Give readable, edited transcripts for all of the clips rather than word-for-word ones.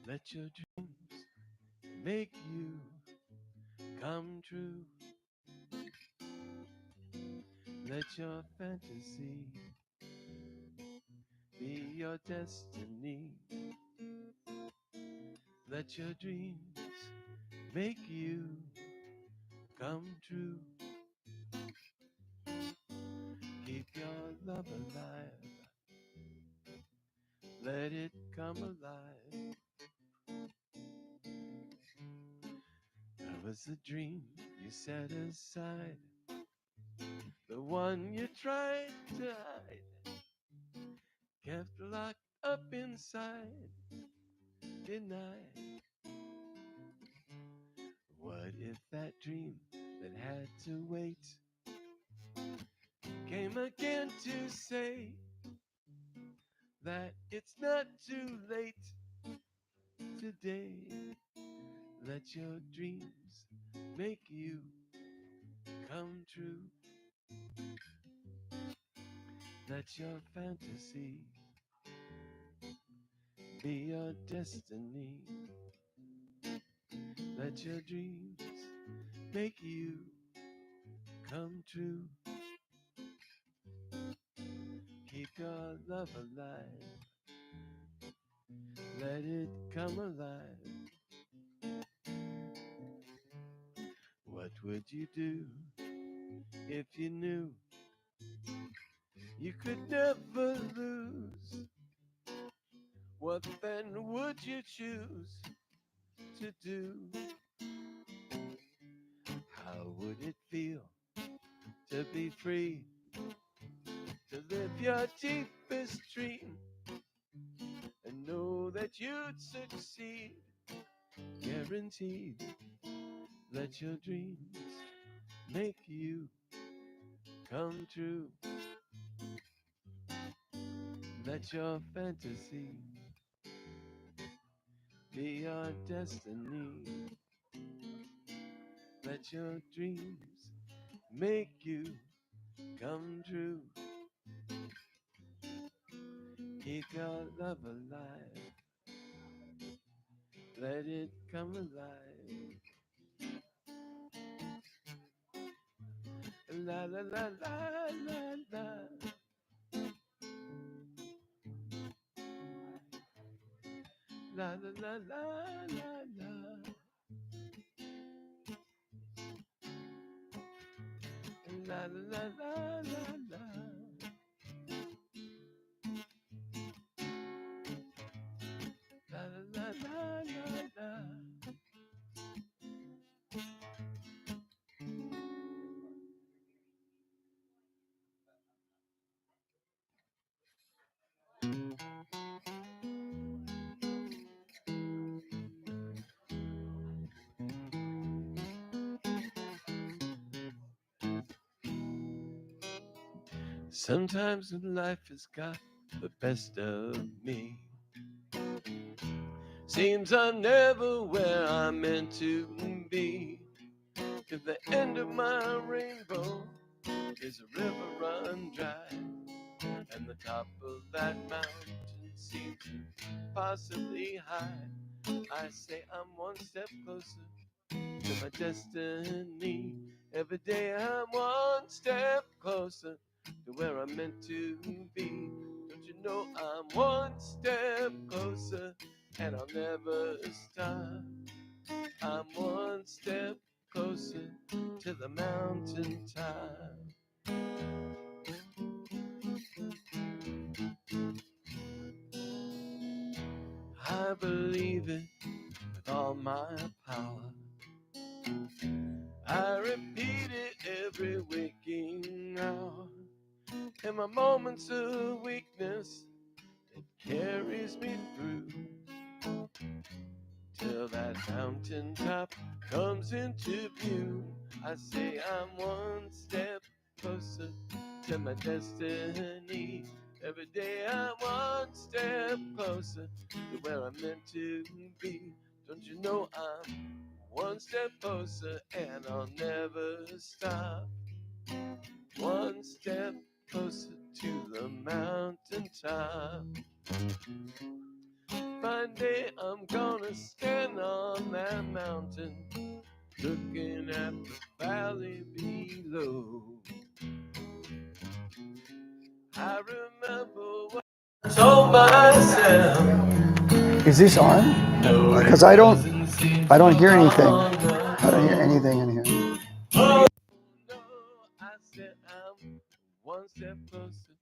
Let your dreams make you come true. Let your fantasy be your destiny. Let your dreams make you come true. Keep your love alive. Let it come alive. There was a dream you set aside, the one you tried to hide, kept locked up inside, denied. What if that dream that had to wait came again to say that it's not too late today? Let your dreams make you come true. Let your fantasy be your destiny. Let your dreams make you come true. Keep your love alive. Let it come alive. What would you do if you knew you could never lose? What then would you choose to do? How would it feel to be free, to live your deepest dream and know that you'd succeed, guaranteed? Let your dreams make you come true. Let your fantasy be your destiny. Let your dreams make you come true. Keep your love alive. Let it come alive. La la la la la la. La la la la la la. La la la la la la. La la la la la la. Sometimes when life has got the best of me, seems I'm never where I'm meant to be. If the end of my rainbow is a river run dry, and the top of that mountain seems impossibly high, I say I'm one step closer to my destiny. Every day I'm one step closer to where I'm meant to be. Don't you know I'm one step closer and I'll never stop. I'm one step closer to the mountain top. I believe it with all my power. I repeat it every waking hour. In my moments of weakness, it carries me through till that mountaintop comes into view. I say I'm one step closer to my destiny. Every day I'm one step closer to where I'm meant to be. Don't you know I'm one step closer and I'll never stop. One step closer to the mountaintop. Find one day I'm gonna stand on that mountain, looking at the valley below. I remember what I told myself. Is this on? Because I don't hear anything. I don't hear anything in here. Oh no, I said I'm one step closer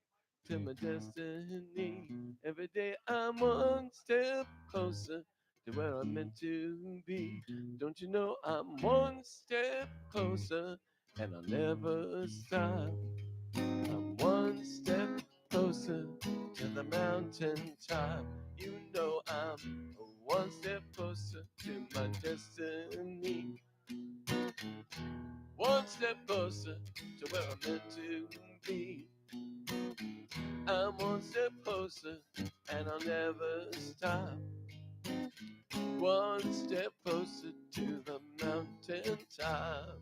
to my destiny. Every day I'm one step closer to where I'm meant to be. Don't you know I'm one step closer and I'll never stop. I'm one step closer to the mountain top. You know I'm one step closer to my destiny. One step closer to where I'm meant to be. I'm one step closer and I'll never stop. One step closer to the mountain top.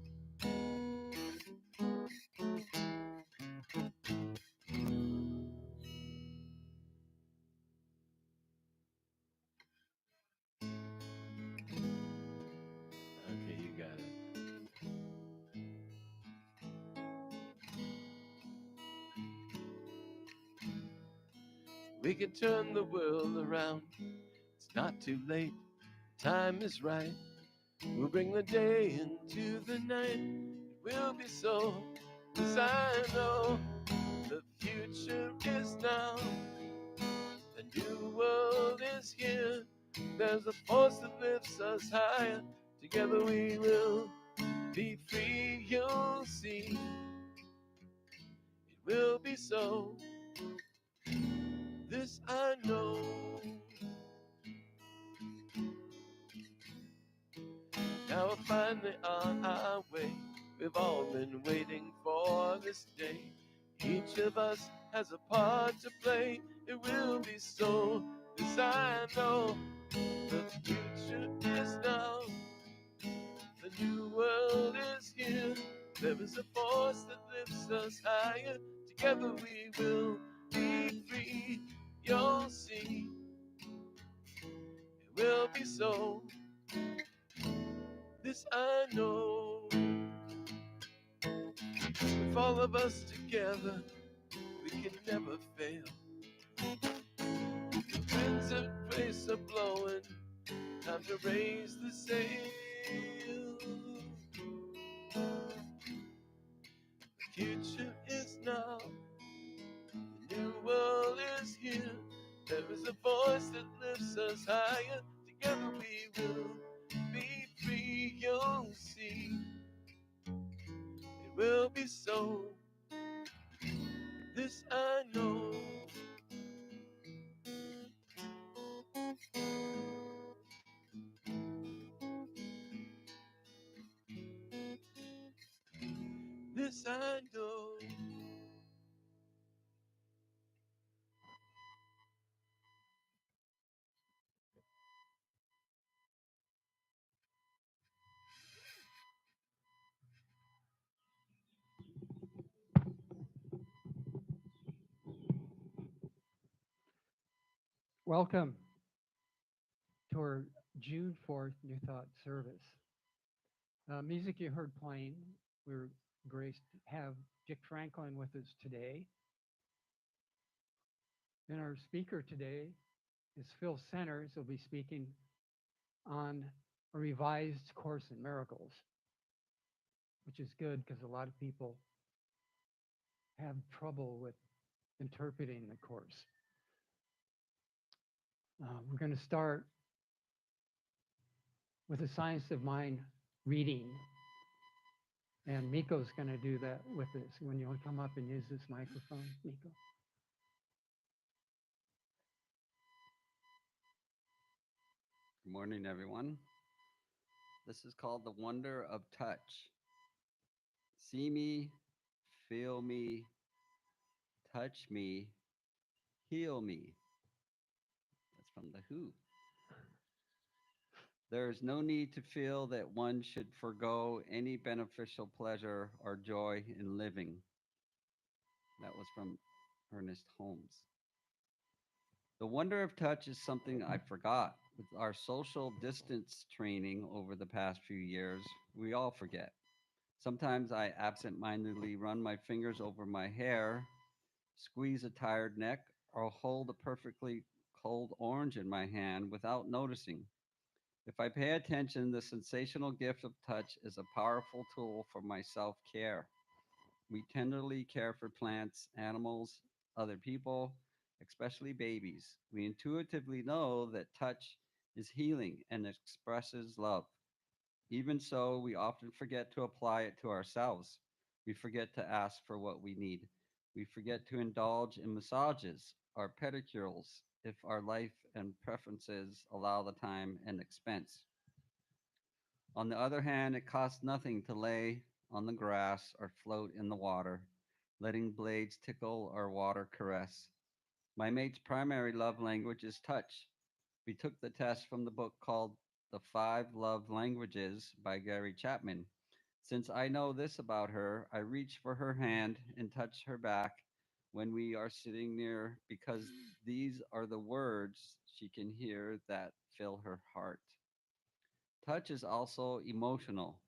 Okay, you got it. We can turn the world around. It's not too late. Time is right. We'll bring the day into the night. It will be so. 'Cause I know the future is now. The new world is here. There's a force that lifts us higher. Together we will be free. You'll see. It will be so. This I know. Now we're finally on our way. We've all been waiting for this day. Each of us has a part to play. It will be so. This I know. The future is now. The new world is here. There is a force that lifts us higher. Together we will be free. You'll see. It will be so. This I know. With all of us together, we can never fail. The winds of grace are blowing. Time to raise the sail. The future is now. The new world is here. There is a voice that lifts us higher. Together we will be free. You'll see. It will be so. This I know. This I know. Welcome to our June 4th New Thought service. Music you heard playing, we're graced to have Dick Franklin with us today. And our speaker today is Phil Centers, who'll be speaking on a revised Course in Miracles, which is good because a lot of people have trouble with interpreting the Course. We're going to start with a Science of Mind reading. And Miko's going to do that with us. When you want to come up and use this microphone, Miko. Good morning, everyone. This is called The Wonder of Touch. See me, feel me, touch me, heal me. That's from The Who. There is no need to feel that one should forego any beneficial pleasure or joy in living. That was from Ernest Holmes. The wonder of touch is something I forgot. With our social distance training over the past few years, we all forget. Sometimes I absentmindedly run my fingers over my hair, squeeze a tired neck, or hold a perfectly cold orange in my hand without noticing. If I pay attention, the sensational gift of touch is a powerful tool for my self care. We tenderly care for plants, animals, other people, especially babies. We intuitively know that touch is healing and expresses love. Even so, we often forget to apply it to ourselves. We forget to ask for what we need. We forget to indulge in massages or pedicures if our life and preferences allow the time and expense. On the other hand, it costs nothing to lay on the grass or float in the water, letting blades tickle or water caress. My mate's primary love language is touch. We took the test from the book called The Five Love Languages by Gary Chapman. Since I know this about her, I reach for her hand and touch her back when we are sitting near because these are the words she can hear that fill her heart. Touch is also emotional.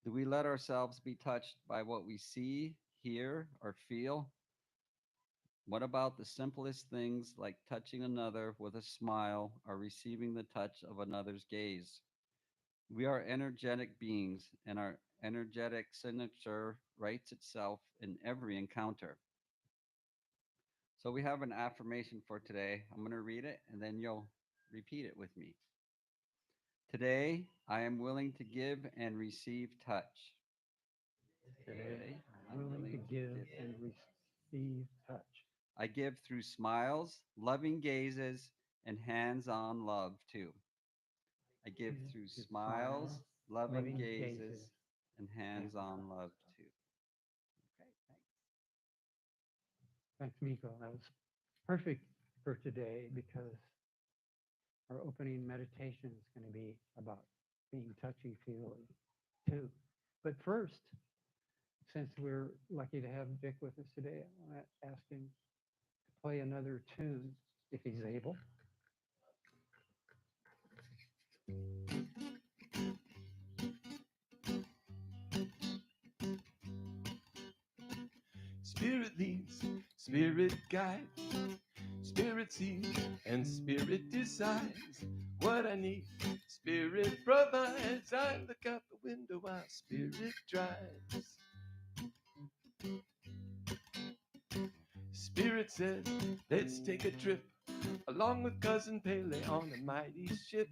Do we let ourselves be touched by what we see, hear, or feel? What about the simplest things like touching another with a smile or receiving the touch of another's gaze? We are energetic beings, and our energetic signature writes itself in every encounter. So, we have an affirmation for today. I'm going to read it and then you'll repeat it with me. Today, I am willing to give and receive touch. Today, Today, I'm I'm willing to willing to give give. and receive touch. I give through smiles, loving gazes, and hands on love too. I give Give through through smiles, smiles, loving loving gazes, gazes, and hands hands on on love love. too. Okay, Thanks, Miko. That was perfect for today because our opening meditation is going to be about being touchy feely too. But first, since we're lucky to have Vic with us today, I want to ask him to play another tune if he's able. Spirit leads, spirit guides, spirit sees, and spirit decides what I need. Spirit provides. I look out the window while spirit drives. Spirit says, let's take a trip along with Cousin Pele on a mighty ship.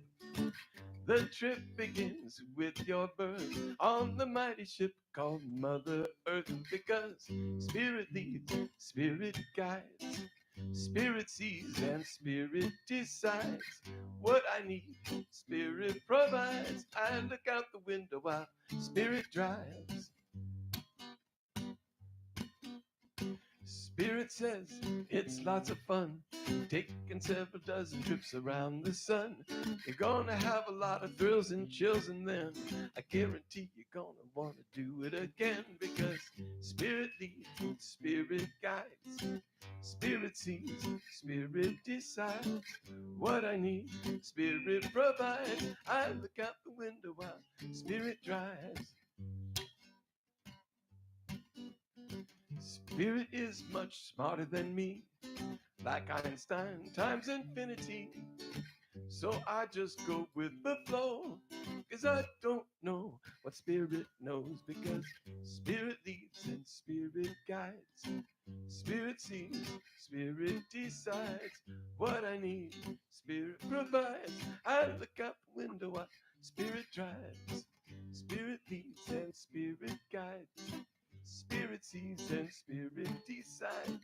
The trip begins with your birth on the mighty ship called Mother Earth, because Spirit leads, Spirit guides, Spirit sees, and Spirit decides what I need. Spirit provides. I look out the window while Spirit drives. Spirit says it's lots of fun taking several dozen trips around the sun. You're gonna have a lot of thrills and chills, and then I guarantee you're gonna wanna do it again, because Spirit leads, Spirit guides, Spirit sees, Spirit decides what I need. Spirit provides. I look out the window while Spirit drives. Spirit is much smarter than me, like Einstein times infinity. So I just go with the flow, 'cause I don't know what spirit knows, because spirit leads and spirit guides. Spirit sees, spirit decides what I need. Spirit provides. I look out the window while spirit drives. Spirit leads and spirit guides. Spirit sees and spirit decides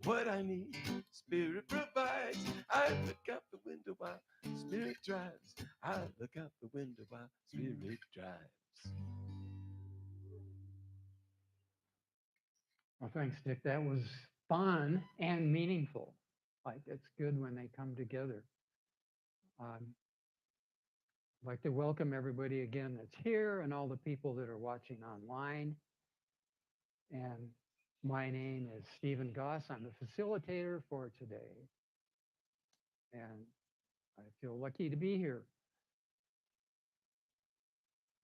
what I need. Spirit provides. I look out the window while spirit drives. I look out the window while spirit drives. Well, thanks, Dick. That was fun and meaningful. Like, it's good when they come together. Um, I'd like to welcome everybody again that's here and all the people that are watching online. And my name is Stephen Goss. I'm the facilitator for today. and I feel lucky to be here.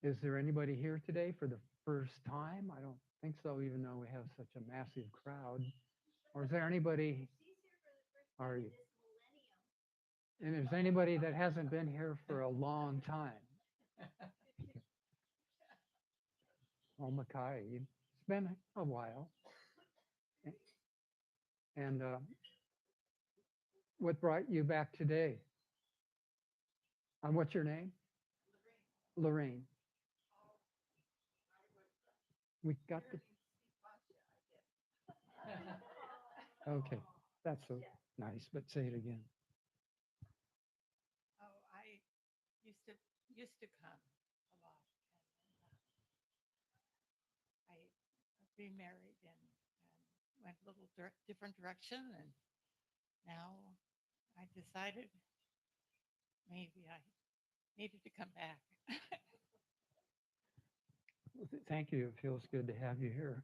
Is there anybody here today for the first time? I don't think so, even though we have such a massive crowd. Or is there anybody? Are you? And is anybody that hasn't been here for a long time? Oh, Makai, it's been a while. And what brought you back today? And what's your name? Lorraine. We got the. Okay, that's so nice, but say it again. Oh, I used to come a lot. And I remarried and went a little different direction, and now I decided maybe I needed to come back. Thank you. It feels good to have you here.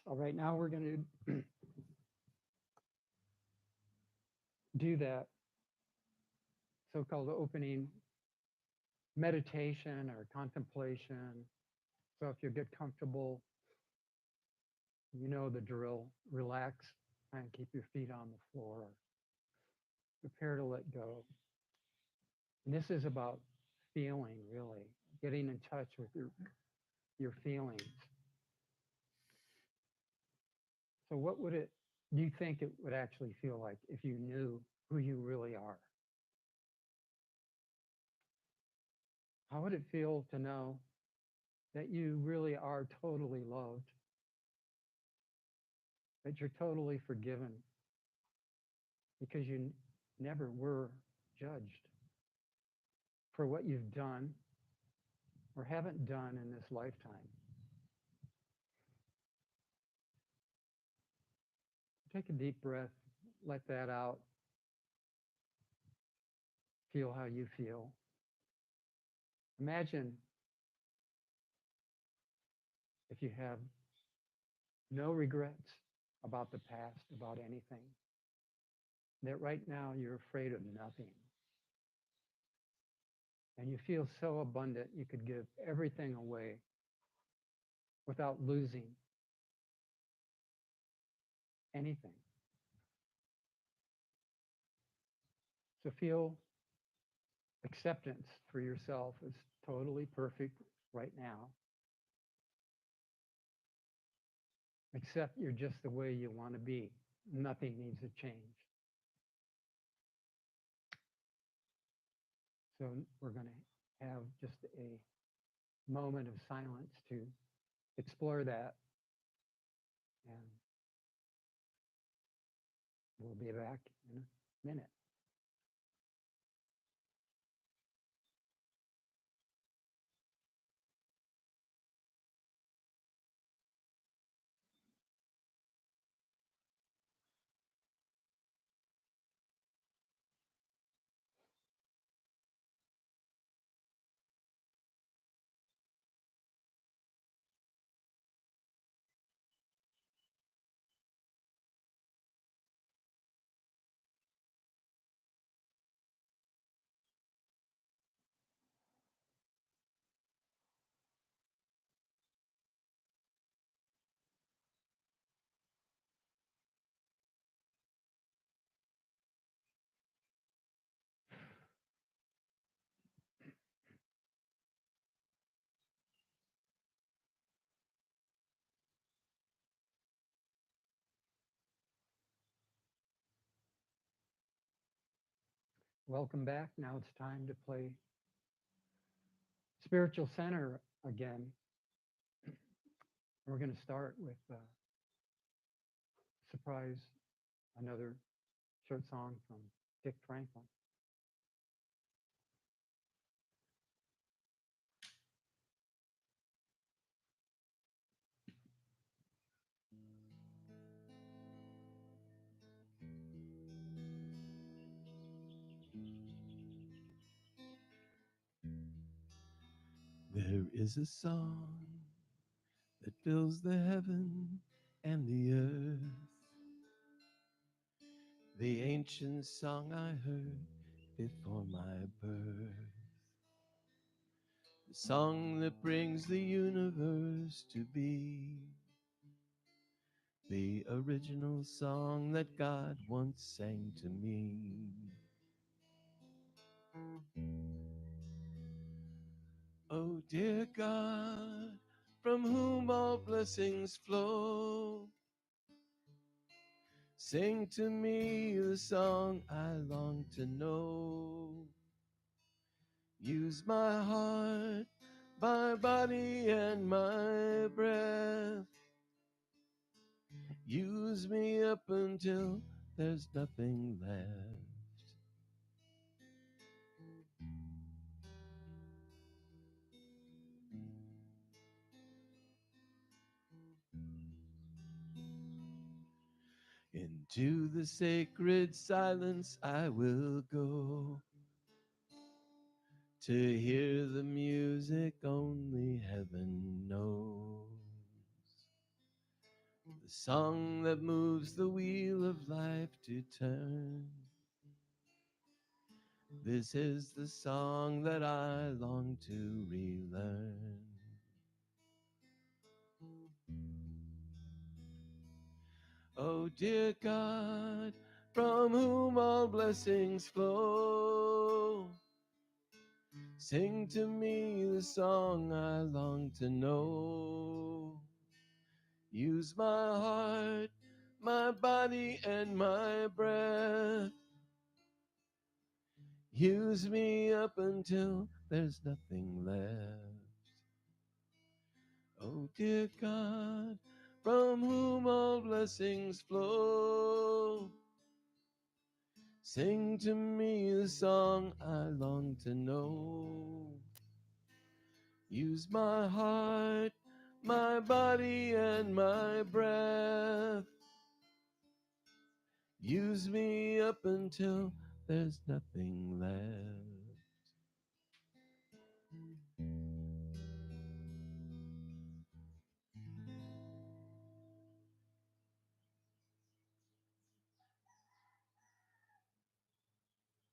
All right, now we're going to do that so-called opening meditation or contemplation. So if you get comfortable, you know the drill. Relax and keep your feet on the floor. Prepare to let go. And this is about feeling, really, getting in touch with your feelings. So what would it, do you think it would actually feel like if you knew who you really are? How would it feel to know that you really are totally loved? That you're totally forgiven because you never were judged for what you've done or haven't done in this lifetime. Take a deep breath, let that out. Feel how you feel. Imagine if you have no regrets about the past, about anything, that right now you're afraid of nothing. And you feel so abundant, you could give everything away without losing anything. So feel acceptance for yourself as totally perfect right now. Accept you're just the way you want to be. Nothing needs to change. So we're going to have just a moment of silence to explore that. And we'll be back in a minute. Welcome back. Now it's time to play Spiritual Center again. We're going to start with Surprise, another short song from Dick Franklin. There is a song that fills the heaven and the earth. the ancient song I heard before my birth, the song that brings the universe to be, the original song that God once sang to me. Oh, dear God, from whom all blessings flow, sing to me the song I long to know. Use my heart, my body, and my breath. Use me up until there's nothing left. Into the sacred silence I will go, to hear the music only heaven knows. The song that moves the wheel of life to turn. This is the song that I long to relearn. Oh, dear God, from whom all blessings flow, sing to me the song I long to know. Use my heart, my body, and my breath. Use me up until there's nothing left. Oh, dear God, from whom all blessings flow, sing to me the song I long to know. Use my heart, my body, and my breath. Use me up until there's nothing left.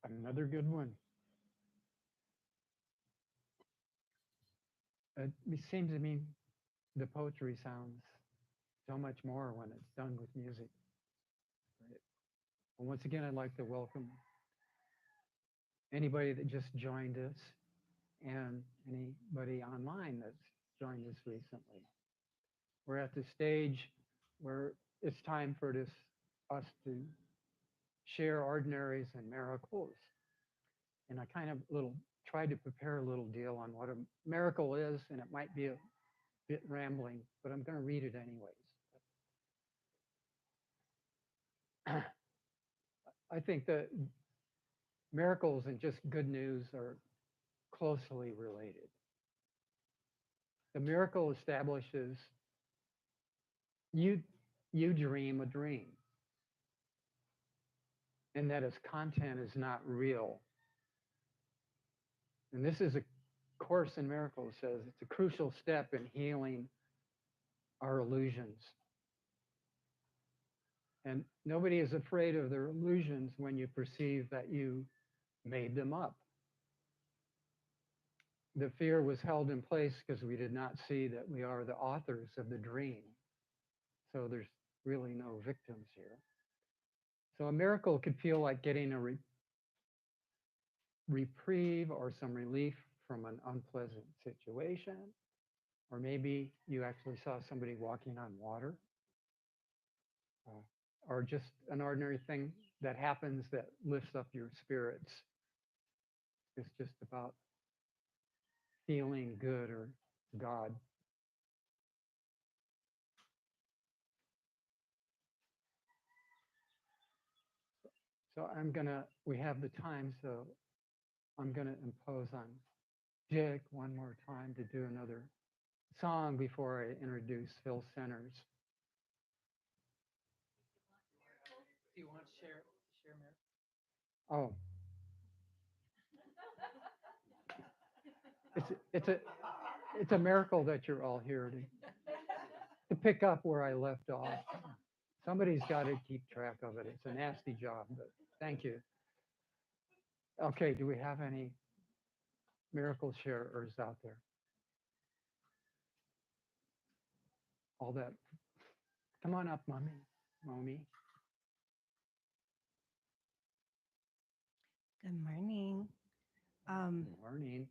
Another good one. It seems to me the poetry sounds so much more when it's done with music. Right? And once again, I'd like to welcome anybody that just joined us and anybody online that's joined us recently. We're at the stage where it's time for us to share ordinaries and miracles. And I kind of tried to prepare a little deal on what a miracle is, and it might be a bit rambling, but I'm going to read it anyways. I think that miracles and just good news are closely related. The miracle establishes you you dream a dream, and that its content is not real. And this is a Course in Miracles says it's a crucial step in healing our illusions. And nobody is afraid of their illusions when you perceive that you made them up. The fear was held in place because we did not see that we are the authors of the dream. So there's really no victims here. So a miracle could feel like getting a reprieve or some relief from an unpleasant situation. Or maybe you actually saw somebody walking on water. Or just an ordinary thing that happens that lifts up your spirits. It's just about feeling good or God. So we have the time, so I'm gonna impose on Dick one more time to do another song before I introduce Phil Centers. Do you want to share Oh. It's a miracle that you're all here to pick up where I left off. Somebody's got to keep track of it. It's a nasty job, but thank you. Okay, do we have any miracle sharers out there? All that. Come on up, mommy. Good morning. Good morning.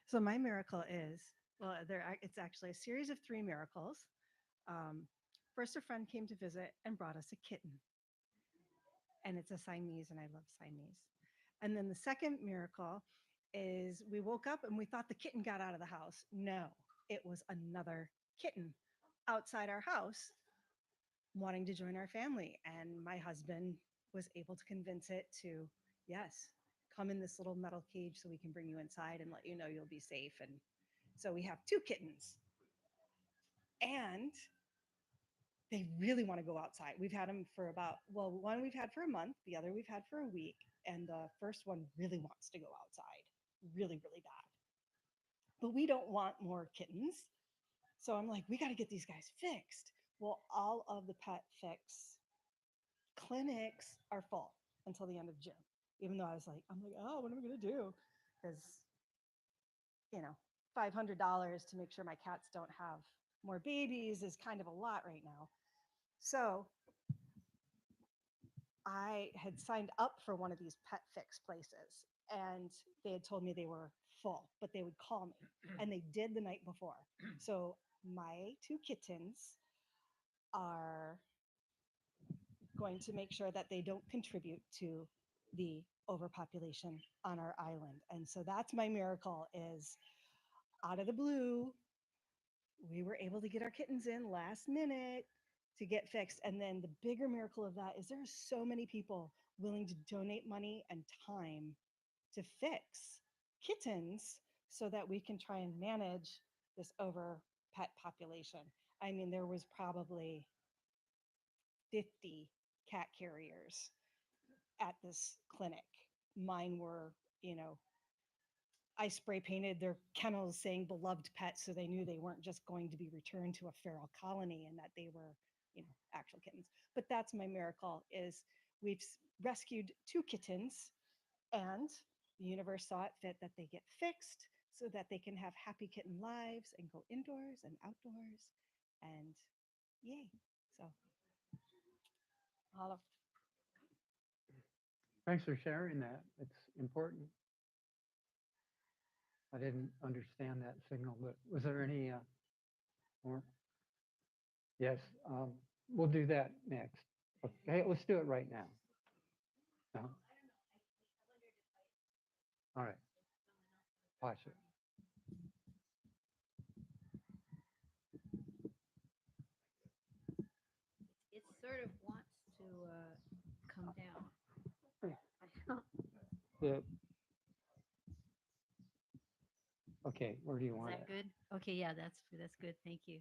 So my miracle is, well, it's actually a series of 3 miracles. First, a friend came to visit and brought us a kitten, and it's a Siamese, and I love Siamese. And then the second miracle is we woke up and we thought the kitten got out of the house. No, it was another kitten outside our house wanting to join our family. And my husband was able to convince it to, yes, come in this little metal cage so we can bring you inside and let you know you'll be safe. And so we have 2 kittens. And they really want to go outside. We've had them for one we've had for a month, the other we've had for a week. And the first one really wants to go outside, really, really bad. But we don't want more kittens. So I'm like, we got to get these guys fixed. Well, all of the pet fix clinics are full until the end of June. Even though I'm like, oh, what am I going to do? Because, $500 to make sure my cats don't have more babies is kind of a lot right now. So I had signed up for one of these pet fix places, and they had told me they were full, but they would call me, and they did the night before. So my 2 kittens are going to make sure that they don't contribute to the overpopulation on our island. And so that's my miracle is out of the blue, we were able to get our kittens in last minute to get fixed. And then the bigger miracle of that is there are so many people willing to donate money and time to fix kittens so that we can try and manage this over pet population. I mean, there was probably 50 cat carriers at this clinic. Mine were, I spray painted their kennels saying beloved pets so they knew they weren't just going to be returned to a feral colony and that they were, actual kittens. But that's my miracle is we've rescued 2 kittens and the universe saw it fit that they get fixed so that they can have happy kitten lives and go indoors and outdoors and yay. So all of Thanks for sharing that. It's important. I didn't understand that signal, but was there any more? Yes, we'll do that next. Okay, let's do it right now. No? All right. Pasha. It sort of wants to come down. The, okay, where do you Is want that it? good? Okay, yeah, that's good. Thank you.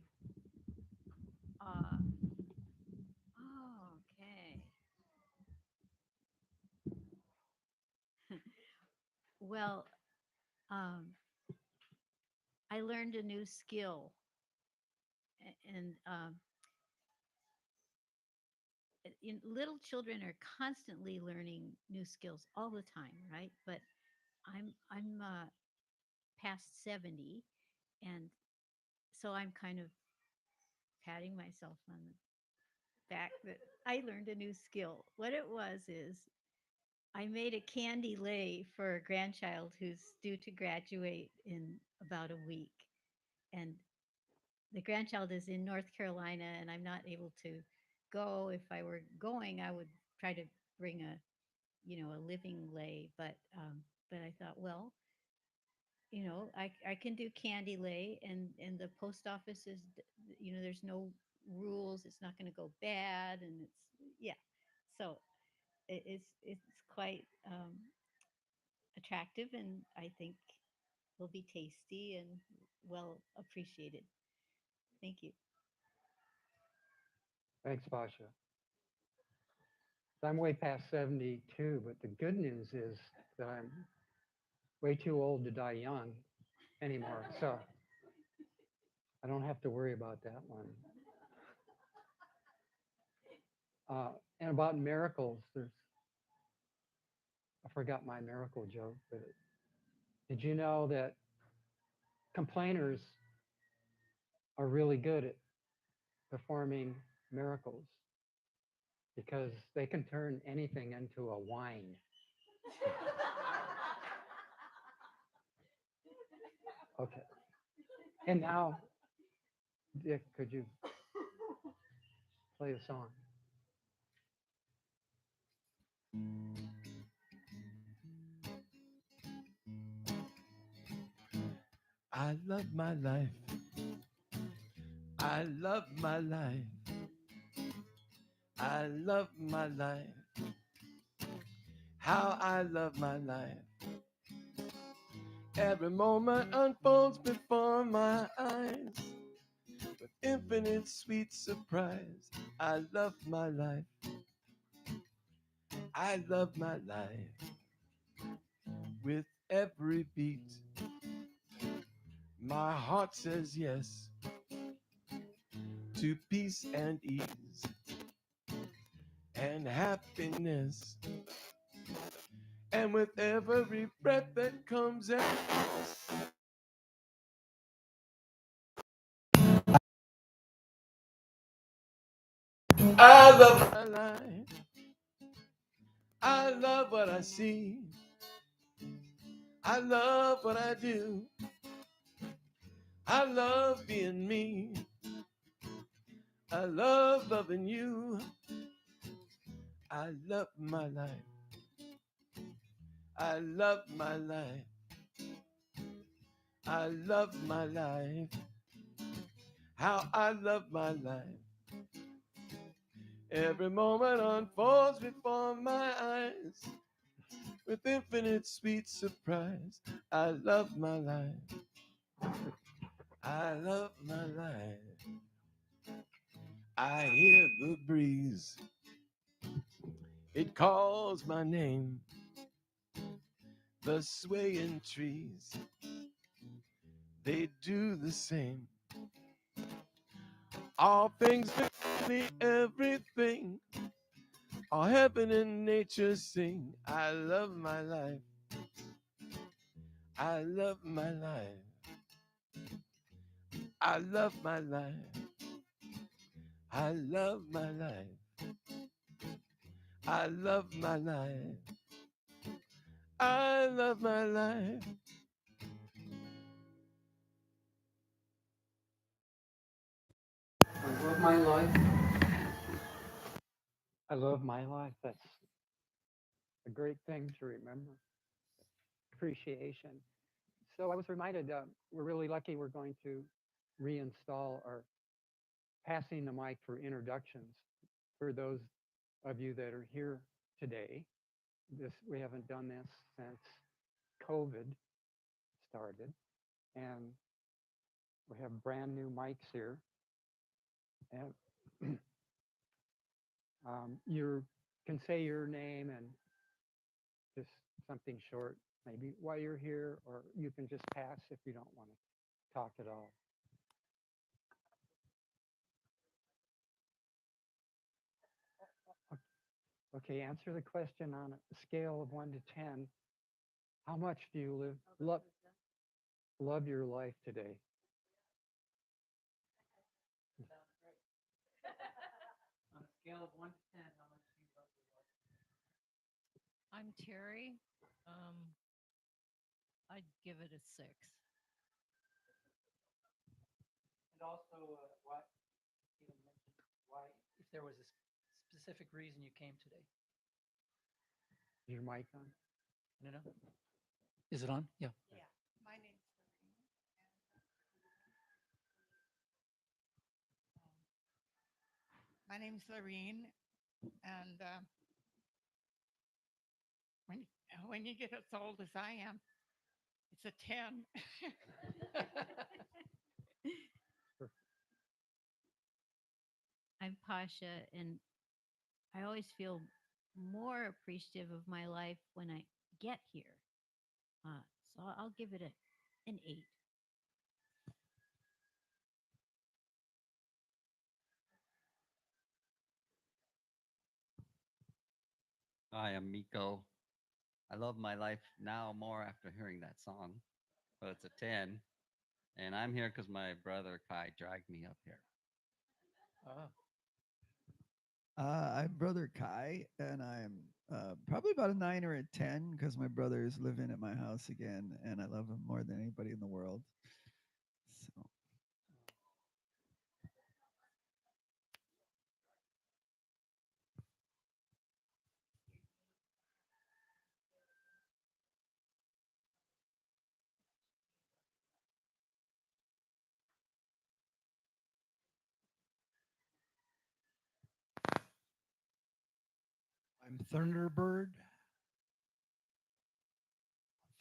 Okay. Well, I learned a new skill, and little children are constantly learning new skills all the time, right? But I'm past 70, and so I'm kind of patting myself on the back that I learned a new skill. What it was is I made a candy lei for a grandchild who's due to graduate in about a week. And the grandchild is in North Carolina, and I'm not able to go. If I were going, I would try to bring a living lei. But I thought, well, I can do candy lei, and the post office is, there's no rules. It's not going to go bad, and yeah. So it's quite attractive, and I think will be tasty and well appreciated. Thank you. Thanks, Pasha. I'm way past 72, but the good news is that I'm way too old to die young anymore. So I don't have to worry about that one. And about miracles, I forgot my miracle joke, but did you know that complainers are really good at performing miracles because they can turn anything into a wine? Okay. And now, Dick, could you play a song? I love my life. I love my life. I love my life. How I love my life. Every moment unfolds before my eyes with infinite sweet surprise. I love my life. I love my life. With every beat, my heart says yes to peace and ease and happiness. And with every breath that comes in, I love my life. I love what I see. I love what I do. I love being me. I love loving you. I love my life. I love my life. I love my life. How I love my life. Every moment unfolds before my eyes with infinite sweet surprise. I love my life. I love my life. I hear the breeze. It calls my name. The swaying trees, they do the same. All things, everything, all heaven and nature sing. I love my life. I love my life. I love my life. I love my life. I love my life. I love my life. I love my life. I love my life. That's a great thing to remember. Appreciation. So I was reminded we're really lucky we're going to reinstall our passing the mic for introductions for those of you that are here today. We haven't done this since COVID started, and we have brand new mics here. And you can say your name and just something short, maybe why you're here, or you can just pass if you don't want to talk at all. Okay, answer the question on a scale of 1 to 10. How much do you love your life today? On a scale of 1 to 10, how much do you love your life? I'm Terry. I'd give it a 6. And also, why, you mentioned why, if there was a specific reason you came today. Is your mic on? No, no. Is it on? Yeah. Yeah, my name's Lorraine. My name's Lorraine, and when you get as old as I am, it's a 10. I'm Pasha, and I always feel more appreciative of my life when I get here. So I'll give it an 8. Hi, I'm Miko. I love my life now more after hearing that song, but it's a 10. And I'm here because my brother Kai dragged me up here. Ah, I'm brother Kai, and I'm probably about a 9 or a 10 because my brother is living at my house again, and I love him more than anybody in the world. So I'm Thunderbird.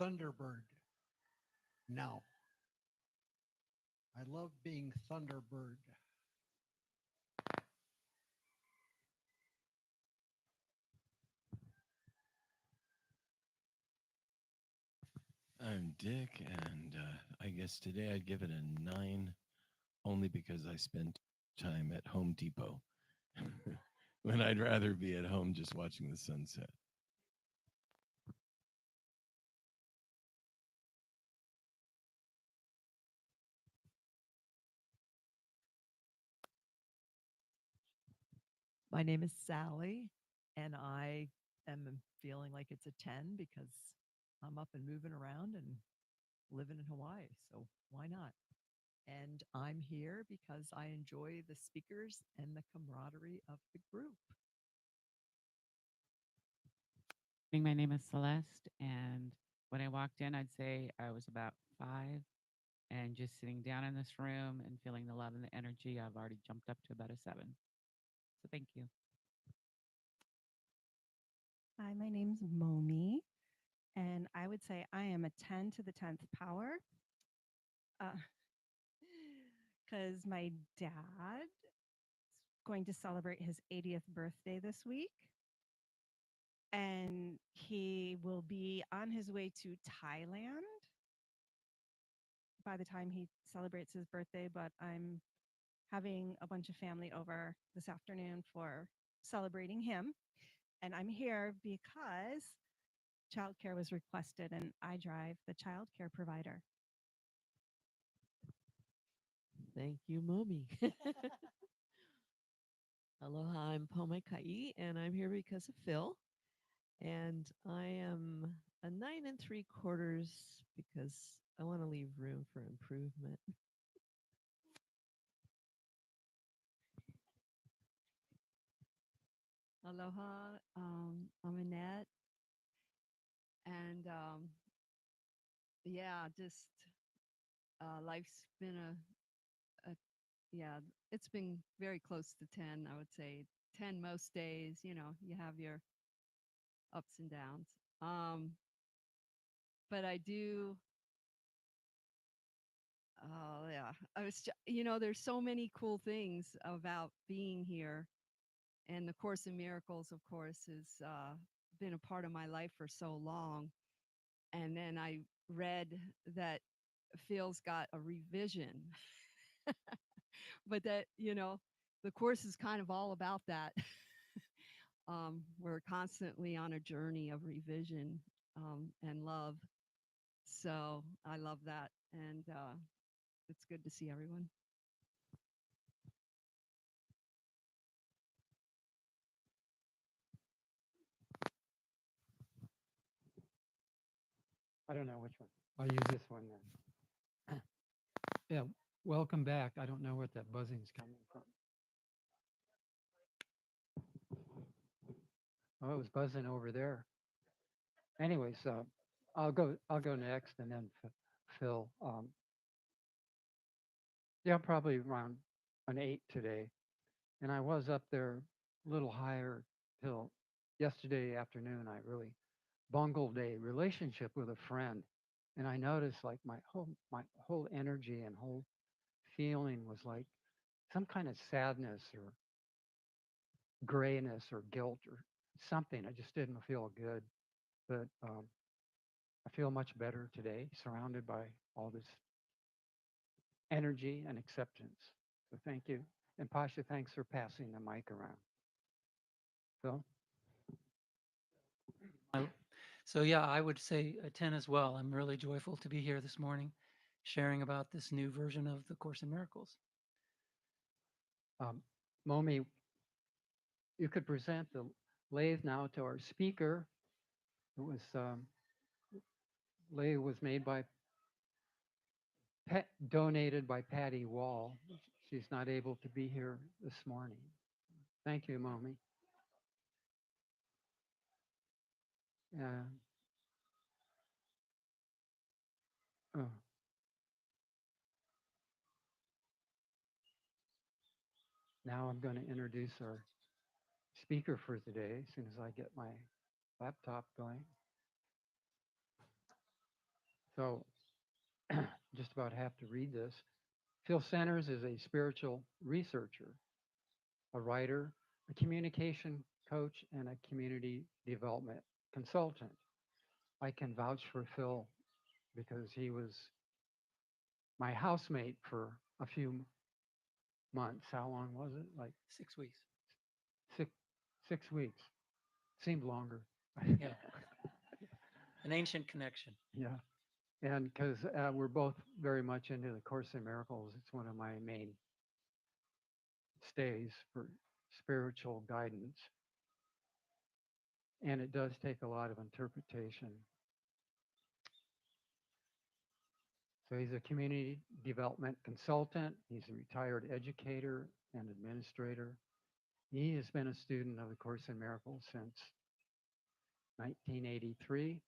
Thunderbird. Now, I love being Thunderbird. I'm Dick, and I guess today I'd give it a 9 only because I spent time at Home Depot when I'd rather be at home just watching the sunset. My name is Sally, and I am feeling like it's a 10 because I'm up and moving around and living in Hawaii. So why not? And I'm here because I enjoy the speakers and the camaraderie of the group. My name is Celeste, and when I walked in, I'd say I was about 5. And just sitting down in this room and feeling the love and the energy, I've already jumped up to about a 7. So thank you. Hi, my name's Momi, and I would say I am a 10 to the 10th power. Because my dad is going to celebrate his 80th birthday this week. And he will be on his way to Thailand by the time he celebrates his birthday. But I'm having a bunch of family over this afternoon for celebrating him. And I'm here because childcare was requested, and I drive the childcare provider. Thank you, Mommy. Aloha, I'm Pome Kai, and I'm here because of Phil. And I am a 9 3/4 because I want to leave room for improvement. Aloha, I'm Annette, and yeah, just life's been yeah, it's been very close to 10. I would say 10 most days. You know, you have your ups and downs, but I do. Oh yeah, there's so many cool things about being here, and the Course in Miracles, of course, has been a part of my life for so long. And then I read that Phil's got a revision, but that, the course is kind of all about that. We're constantly on a journey of revision and love. So I love that. And it's good to see everyone. I don't know which one. I'll use this one then. Yeah, welcome back. I don't know what that buzzing's coming from. Oh, it was buzzing over there. Anyways, I'll go next, and then Phil. Yeah, probably around an 8 today. And I was up there a little higher till yesterday afternoon. I really bungled a relationship with a friend, and I noticed like my whole energy and whole feeling was like some kind of sadness or grayness or guilt or something. I just didn't feel good, but I feel much better today, surrounded by all this energy and acceptance. So thank you. And Pasha, thanks for passing the mic around. Phil? So yeah, I would say a 10 as well. I'm really joyful to be here this morning, sharing about this new version of the Course in Miracles. Momi, you could present the lathe now to our speaker. It was lathe was made by donated by Patty Wall. She's not able to be here this morning. Thank you, Momi. Oh, now I'm going to introduce our speaker for today as soon as I get my laptop going. So just about have to read this. Phil Centers is a spiritual researcher, a writer, a communication coach, and a community development consultant. I can vouch for Phil because he was my housemate for a few months. How long was it? Like 6 weeks. six 6 weeks. Seemed longer. Yeah. An ancient connection. Yeah. And because we're both very much into the Course in Miracles, it's one of my main stays for spiritual guidance. And it does take a lot of interpretation. So he's a community development consultant. He's a retired educator and administrator. He has been a student of the Course in Miracles since 1983.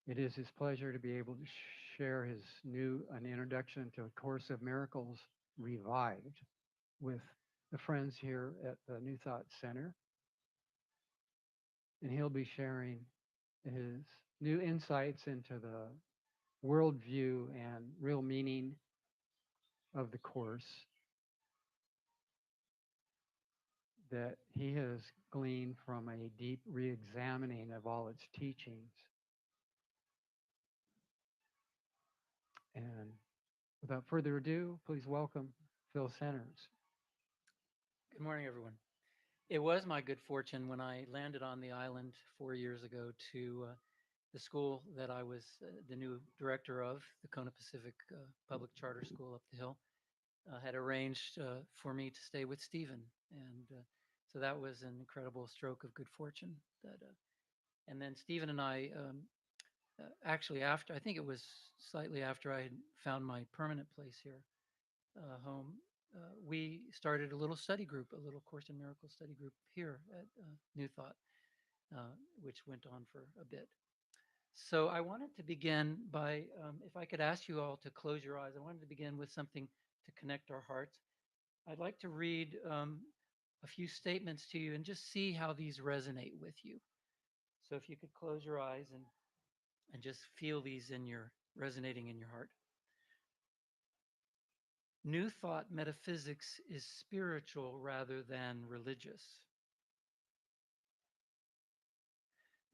It is his pleasure to be able to share an introduction to A Course of Miracles Revived with the friends here at the New Thought Center. And he'll be sharing his new insights into the worldview and real meaning of the Course that he has gleaned from a deep re-examining of all its teachings. And without further ado, please welcome Phil Centers. Good morning, everyone. It was my good fortune when I landed on the island 4 years ago to the school that I was the new director of, the Kona Pacific Public Charter School up the hill, had arranged for me to stay with Stephen. And so that was an incredible stroke of good fortune. And then Stephen and I, actually after, I think it was slightly after I had found my permanent place here, home, we started a little study group, a little Course in Miracles study group here at New Thought, which went on for a bit. So I wanted to begin by, if I could ask you all to close your eyes, I wanted to begin with something to connect our hearts. I'd like to read a few statements to you and just see how these resonate with you. So if you could close your eyes and just feel these resonating in your heart. New Thought metaphysics is spiritual rather than religious.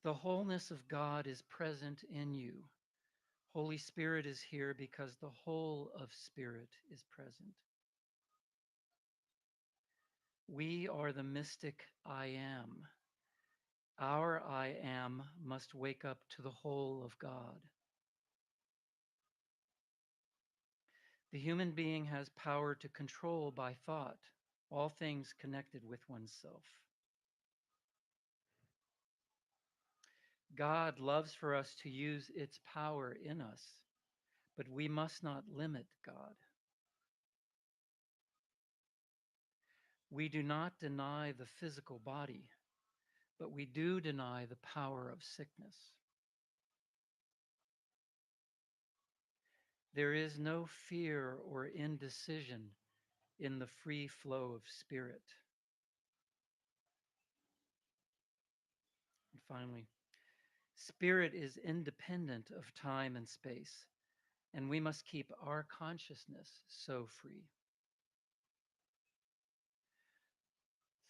The wholeness of God is present in you. Holy Spirit is here because the whole of Spirit is present. We are the mystic I am. Our I am must wake up to the whole of God. The human being has power to control by thought all things connected with oneself. God loves for us to use its power in us, but we must not limit God. We do not deny the physical body, but we do deny the power of sickness. There is no fear or indecision in the free flow of spirit. And finally, spirit is independent of time and space, and we must keep our consciousness so free.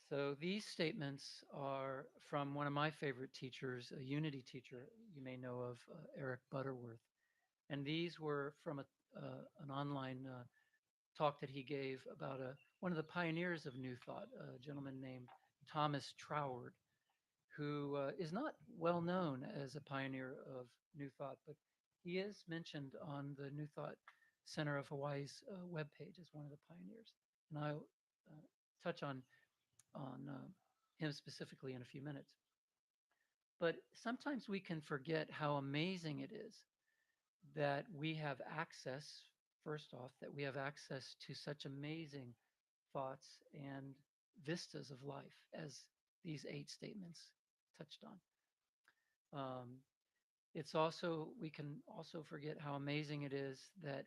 So these statements are from one of my favorite teachers, a unity teacher you may know of, Eric Butterworth. And these were from an online talk that he gave about one of the pioneers of New Thought, a gentleman named Thomas Troward, who is not well known as a pioneer of New Thought, but he is mentioned on the New Thought Center of Hawaii's webpage as one of the pioneers. And I'll touch on him specifically in a few minutes. But sometimes we can forget how amazing it is that we have access, first off, that we have access to such amazing thoughts and vistas of life as these 8 statements touched on. It's also, we can also forget how amazing it is that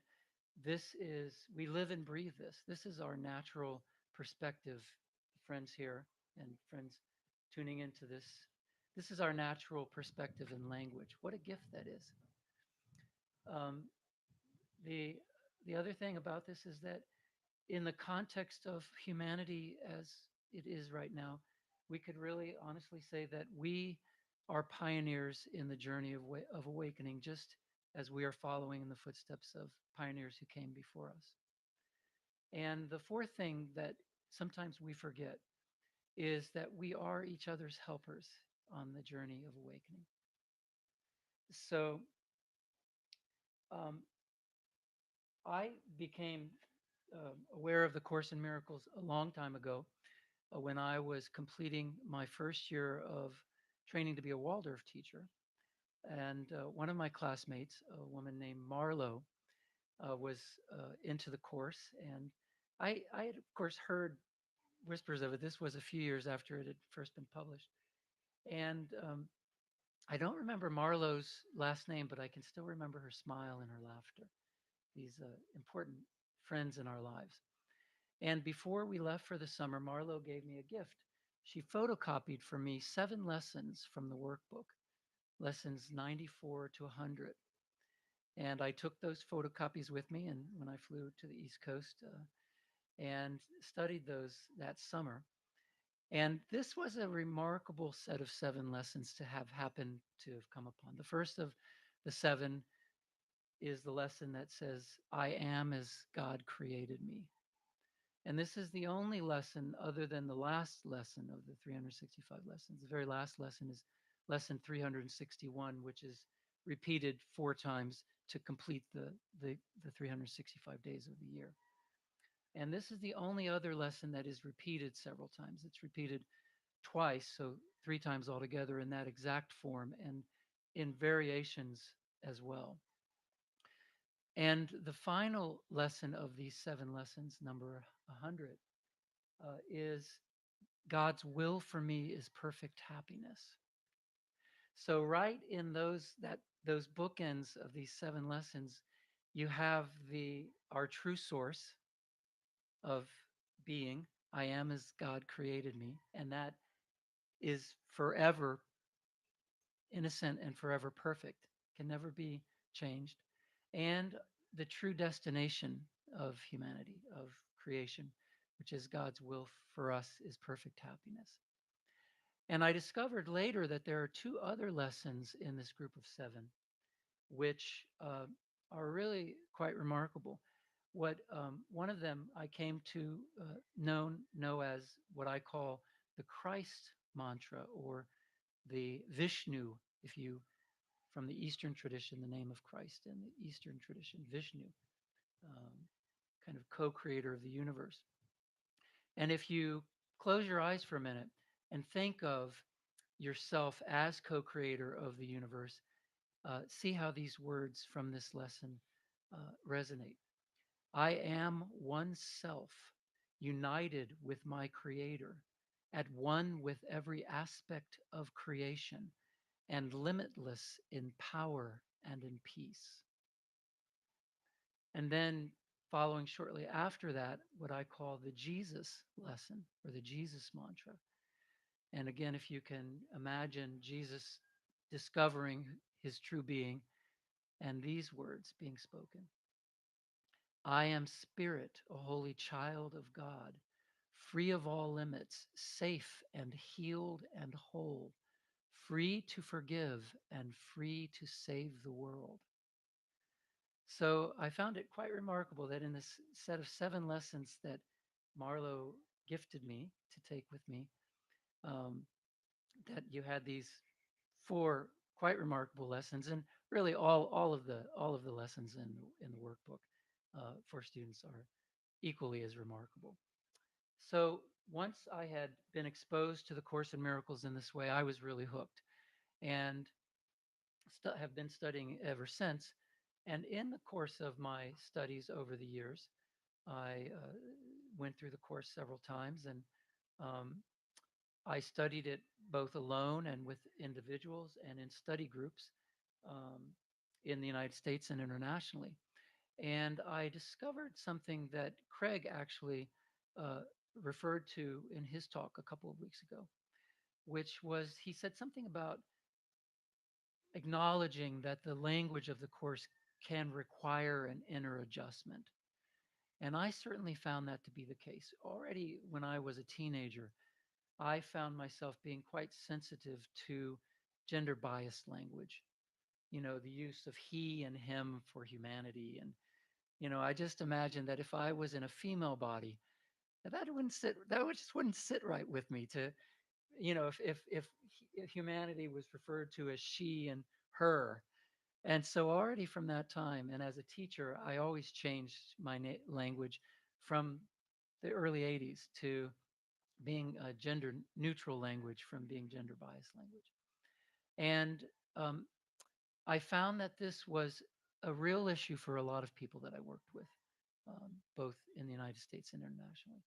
we live and breathe this. This is our natural perspective, friends here and friends tuning into this. This is our natural perspective in language. What a gift that is. Um, the other thing about this is that in the context of humanity as it is right now, we could really honestly say that we are pioneers in the journey of awakening, just as we are following in the footsteps of pioneers who came before us. And the fourth thing that sometimes we forget is that we are each other's helpers on the journey of awakening. So I became aware of the Course in Miracles a long time ago when I was completing my first year of training to be a Waldorf teacher. And one of my classmates, a woman named Marlo, was into the course. And I had, of course, heard whispers of it. This was a few years after it had first been published. And I don't remember Marlo's last name, but I can still remember her smile and her laughter. These important friends in our lives. And before we left for the summer, Marlo gave me a gift. She photocopied for me 7 lessons from the workbook, lessons 94 to 100. And I took those photocopies with me, and when I flew to the East Coast and studied those that summer. And this was a remarkable set of 7 lessons to have happened to have come upon. The first of the 7 is the lesson that says, I am as God created me. And this is the only lesson other than the last lesson of the 365 lessons. The very last lesson is lesson 361, which is repeated 4 times to complete the 365 days of the year. And this is the only other lesson that is repeated several times. It's repeated twice, so 3 times altogether in that exact form and in variations as well. And the final lesson of these 7 lessons, number 100, is God's will for me is perfect happiness. So right in those bookends of these 7 lessons, you have our true source of being. I am as God created me, and that is forever innocent and forever perfect, can never be changed. And the true destination of humanity, of creation, which is God's will for us, is perfect happiness. And I discovered later that there are 2 other lessons in this group of 7, which are really quite remarkable. One of them I came to know as what I call the Christ mantra, or the Vishnu, from the Eastern tradition, the name of Christ, and the Eastern tradition, Vishnu, kind of co-creator of the universe. And if you close your eyes for a minute and think of yourself as co-creator of the universe, see how these words from this lesson resonate. I am one self, united with my creator, at one with every aspect of creation, and limitless in power and in peace. And then following shortly after that, what I call the Jesus lesson, or the Jesus mantra. And again, if you can imagine Jesus discovering his true being and these words being spoken. I am spirit, a holy child of God, free of all limits, safe and healed and whole, free to forgive and free to save the world. So I found it quite remarkable that in this set of 7 lessons that Marlo gifted me to take with me, that you had these four quite remarkable lessons, and really all of the lessons in the workbook for students are equally as remarkable. So once I had been exposed to the Course in Miracles in this way, I was really hooked, and have been studying ever since. And in the course of my studies over the years, I went through the course several times, and um, I studied it both alone and with individuals and in study groups um, in the United States and internationally. And I discovered something that Craig actually uh, referred to in his talk a couple of weeks ago, which was he said something about acknowledging that the language of the course can require an inner adjustment. And I certainly found that to be the case. Already when I was a teenager, I found myself being quite sensitive to gender biased language. The use of he and him for humanity. And, I just imagined that if I was in a female body, that just wouldn't sit right with me to, if humanity was referred to as she and her. And so already from that time, and as a teacher, I always changed my language from the early 80s to being a gender neutral language from being gender biased language. And um, I found that this was a real issue for a lot of people that I worked with, both in the United States and internationally.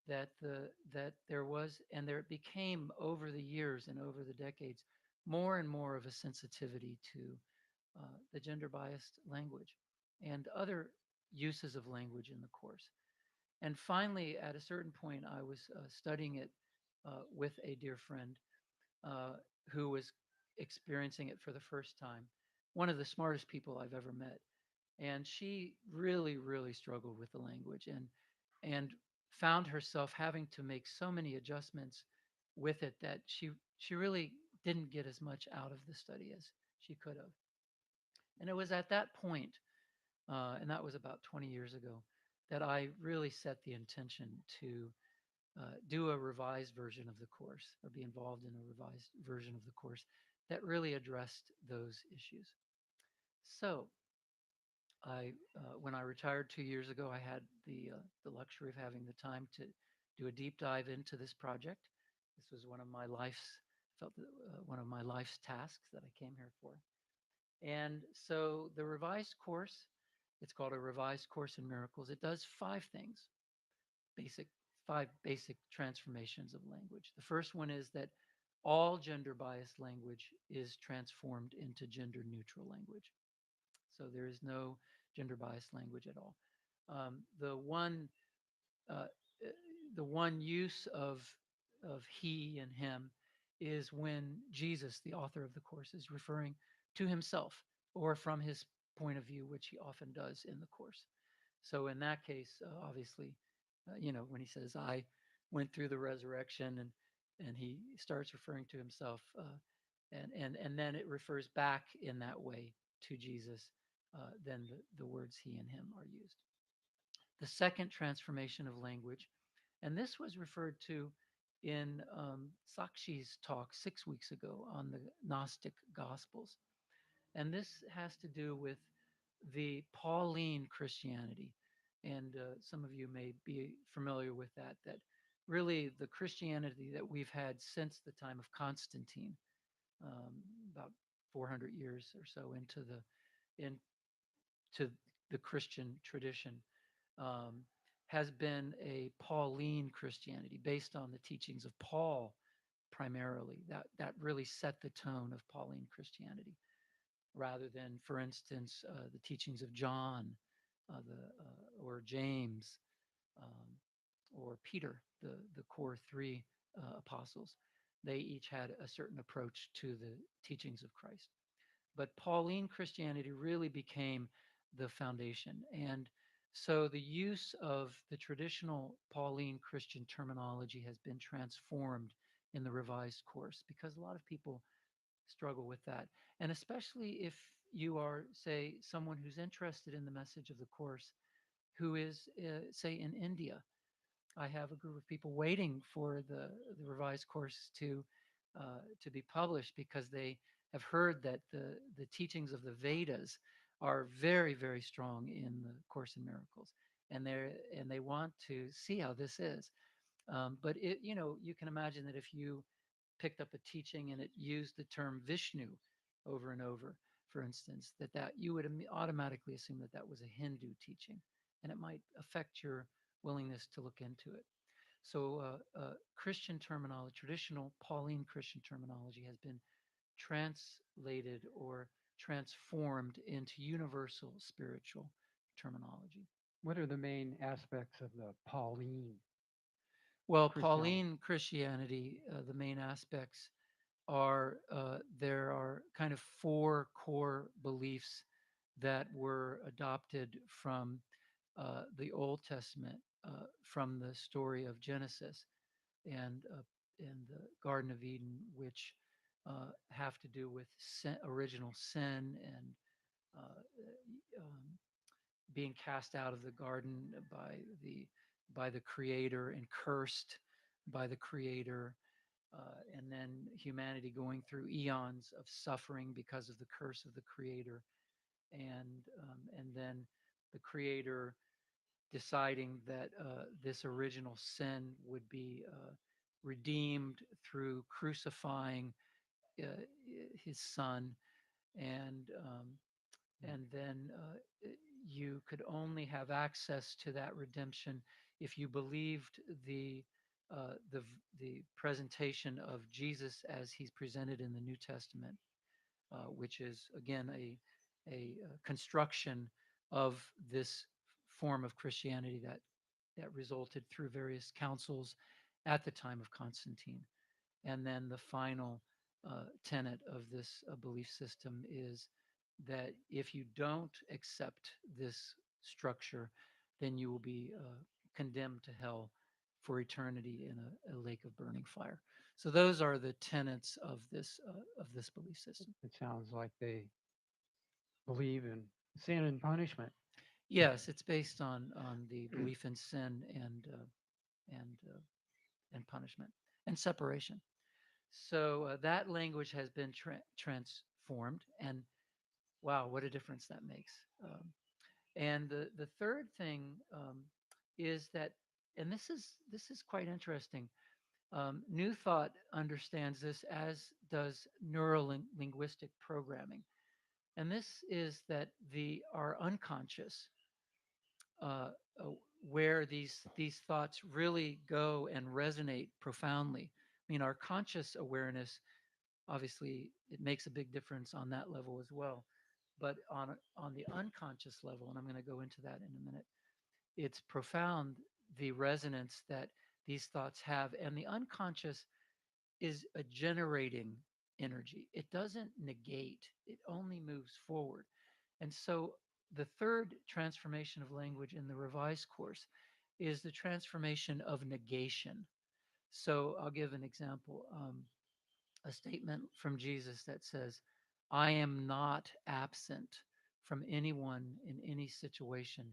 That there was, and there it became over the years and over the decades, more and more of a sensitivity to the gender biased language and other uses of language in the course. And finally, at a certain point, I was studying it with a dear friend uh, who was experiencing it for the first time, one of the smartest people I've ever met. And she really, really struggled with the language and found herself having to make so many adjustments with it that she really didn't get as much out of the study as she could have. And it was at that point, and that was about 20 years ago, that I really set the intention to do a revised version of the course or be involved in a revised version of the course that really addressed those issues. So when I retired 2 years ago, I had the luxury of having the time to do a deep dive into this project. This was one of my life's tasks that I came here for. And so the revised course, it's called a revised course in miracles. It does basic five basic transformations of language. The first one is that all gender biased language is transformed into gender neutral language. So there is no gender biased language at all. Um, the one uh, the one use of he and him is when Jesus, the author of the course, is referring to himself or from his point of view, which he often does in the course. So in that case, obviously, when he says, "I went through the resurrection," and he starts referring to himself, and then it refers back in that way to Jesus. Then the words he and him are used. The second transformation of language, and this was referred to in Sakshi's talk 6 weeks ago on the Gnostic Gospels. And this has to do with the Pauline Christianity. And some of you may be familiar with that really the Christianity that we've had since the time of Constantine, um, about 400 years or so into the Christian tradition, um, has been a Pauline Christianity based on the teachings of Paul primarily. That really set the tone of Pauline Christianity, rather than, for instance, the teachings of John, or James, um, or Peter, the core three apostles. They each had a certain approach to the teachings of Christ. But Pauline Christianity really became the foundation. And so the use of the traditional Pauline Christian terminology has been transformed in the revised course because a lot of people struggle with that. And especially if you are, say, someone who's interested in the message of the course, who is, say, in India. I have a group of people waiting for the revised course to to be published because they have heard that the teachings of the Vedas are very, very strong in the Course in Miracles, and they want to see how this is. But you can imagine that if you picked up a teaching and it used the term Vishnu over and over, for instance, that you would automatically assume that that was a Hindu teaching, and it might affect your willingness to look into it. So Christian terminology, traditional Pauline Christian terminology, has been translated or transformed into universal spiritual terminology. What are the main aspects of the Pauline? Well, Christianity. Pauline Christianity, the main aspects are there are kind of four core beliefs that were adopted from the Old Testament, from the story of Genesis and the Garden of Eden, which have to do with original sin and being cast out of the garden by the Creator and cursed by the Creator, and then humanity going through eons of suffering because of the curse of the Creator, and then the Creator deciding that this original sin would be redeemed through crucifying uh, his son, and then you could only have access to that redemption if you believed the presentation of Jesus as he's presented in the New Testament, which is again a construction of this form of Christianity that resulted through various councils at the time of Constantine. And then the final tenet of this belief system is that if you don't accept this structure, then you will be condemned to hell for eternity in a lake of burning fire. So those are the tenets of this belief system. It sounds like they believe in sin and punishment. Yes, it's based on the belief in sin and and punishment and separation. So that language has been transformed, and wow, what a difference that makes. And the third thing is that, and this is quite interesting. New Thought understands this, as does neurolinguistic programming, and this is that our unconscious, uh, uh, where these thoughts really go and resonate profoundly. I mean, our conscious awareness, obviously, it makes a big difference on that level as well. But on the unconscious level, and I'm going to go into that in a minute, it's profound, the resonance that these thoughts have, and the unconscious is a generating energy. It doesn't negate, it only moves forward. And so the third transformation of language in the revised course is the transformation of negation. So I'll give an example. A statement from Jesus that says, I am not absent from anyone in any situation,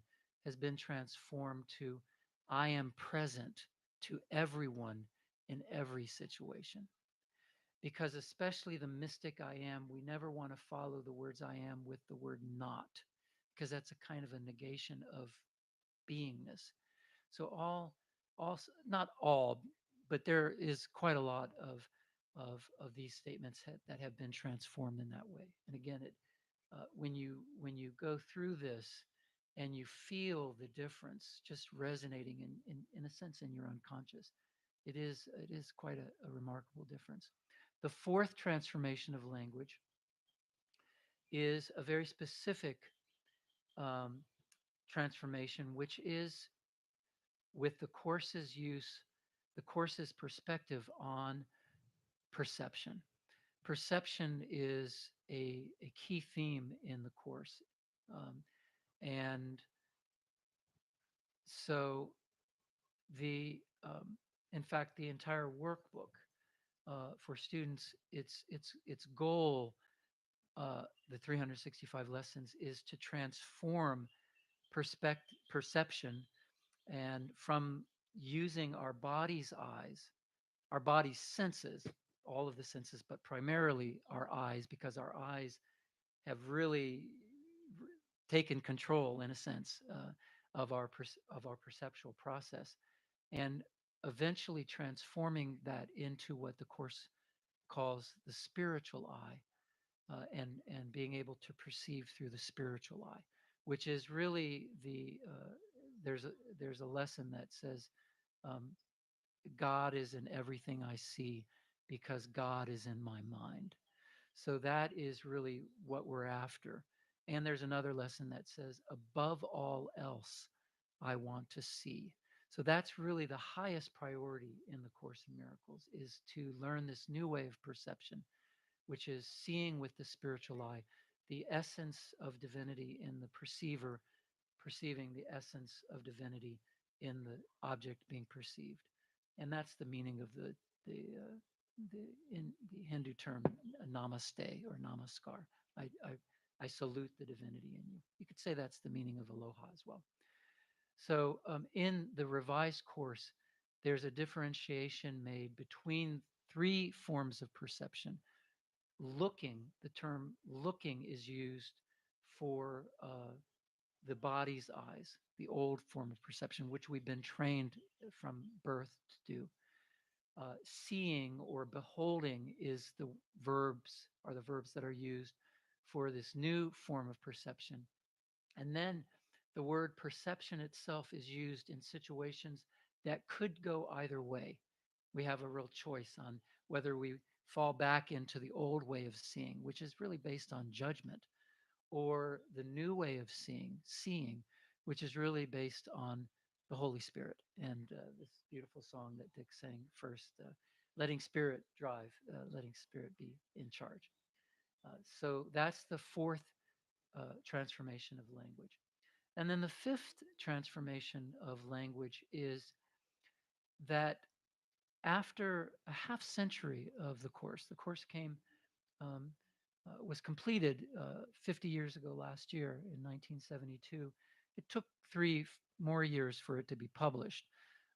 has been transformed to, I am present to everyone in every situation. Because especially the mystic I am, we never want to follow the words I am with the word not, because that's a kind of a negation of beingness. So not all, but there is quite a lot of these statements that have been transformed in that way. And again, when you go through this and you feel the difference just resonating in a sense in your unconscious, it is quite a remarkable difference. The fourth transformation of language is a very specific um, transformation, which is with the course's perspective on perception. Perception is a key theme in the course. Um, and so in fact, the entire workbook for students, its goal, the 365 lessons, is to transform perception, and from using our body's eyes, our body's senses, all of the senses, but primarily our eyes, because our eyes have really taken control, in a sense, of our perceptual process, and eventually transforming that into what the course calls the spiritual eye, and being able to perceive through the spiritual eye, which is really there's a lesson that says, um, God is in everything I see because God is in my mind. So that is really what we're after. And there's another lesson that says, above all else, I want to see. So that's really the highest priority in the Course in Miracles, is to learn this new way of perception, which is seeing with the spiritual eye, the essence of divinity in the perceiver, perceiving the essence of divinity in the object being perceived. And that's the meaning of the Hindu term namaste or namaskar. I salute the divinity in you. You could say that's the meaning of aloha as well. So in the revised course, there's a differentiation made between three forms of perception. Looking, the term looking is used for the body's eyes, the old form of perception, which we've been trained from birth to do. Seeing or beholding is the verbs that are used for this new form of perception. And then the word perception itself is used in situations that could go either way. We have a real choice on whether we fall back into the old way of seeing, which is really based on judgment, or the new way of seeing, which is really based on the Holy Spirit. And this beautiful song that Dick sang first, letting Spirit drive, letting Spirit be in charge. So that's the fourth transformation of language. And then the fifth transformation of language is that after a half century of the course um, was completed 50 years ago last year in 1972. It took more years for it to be published,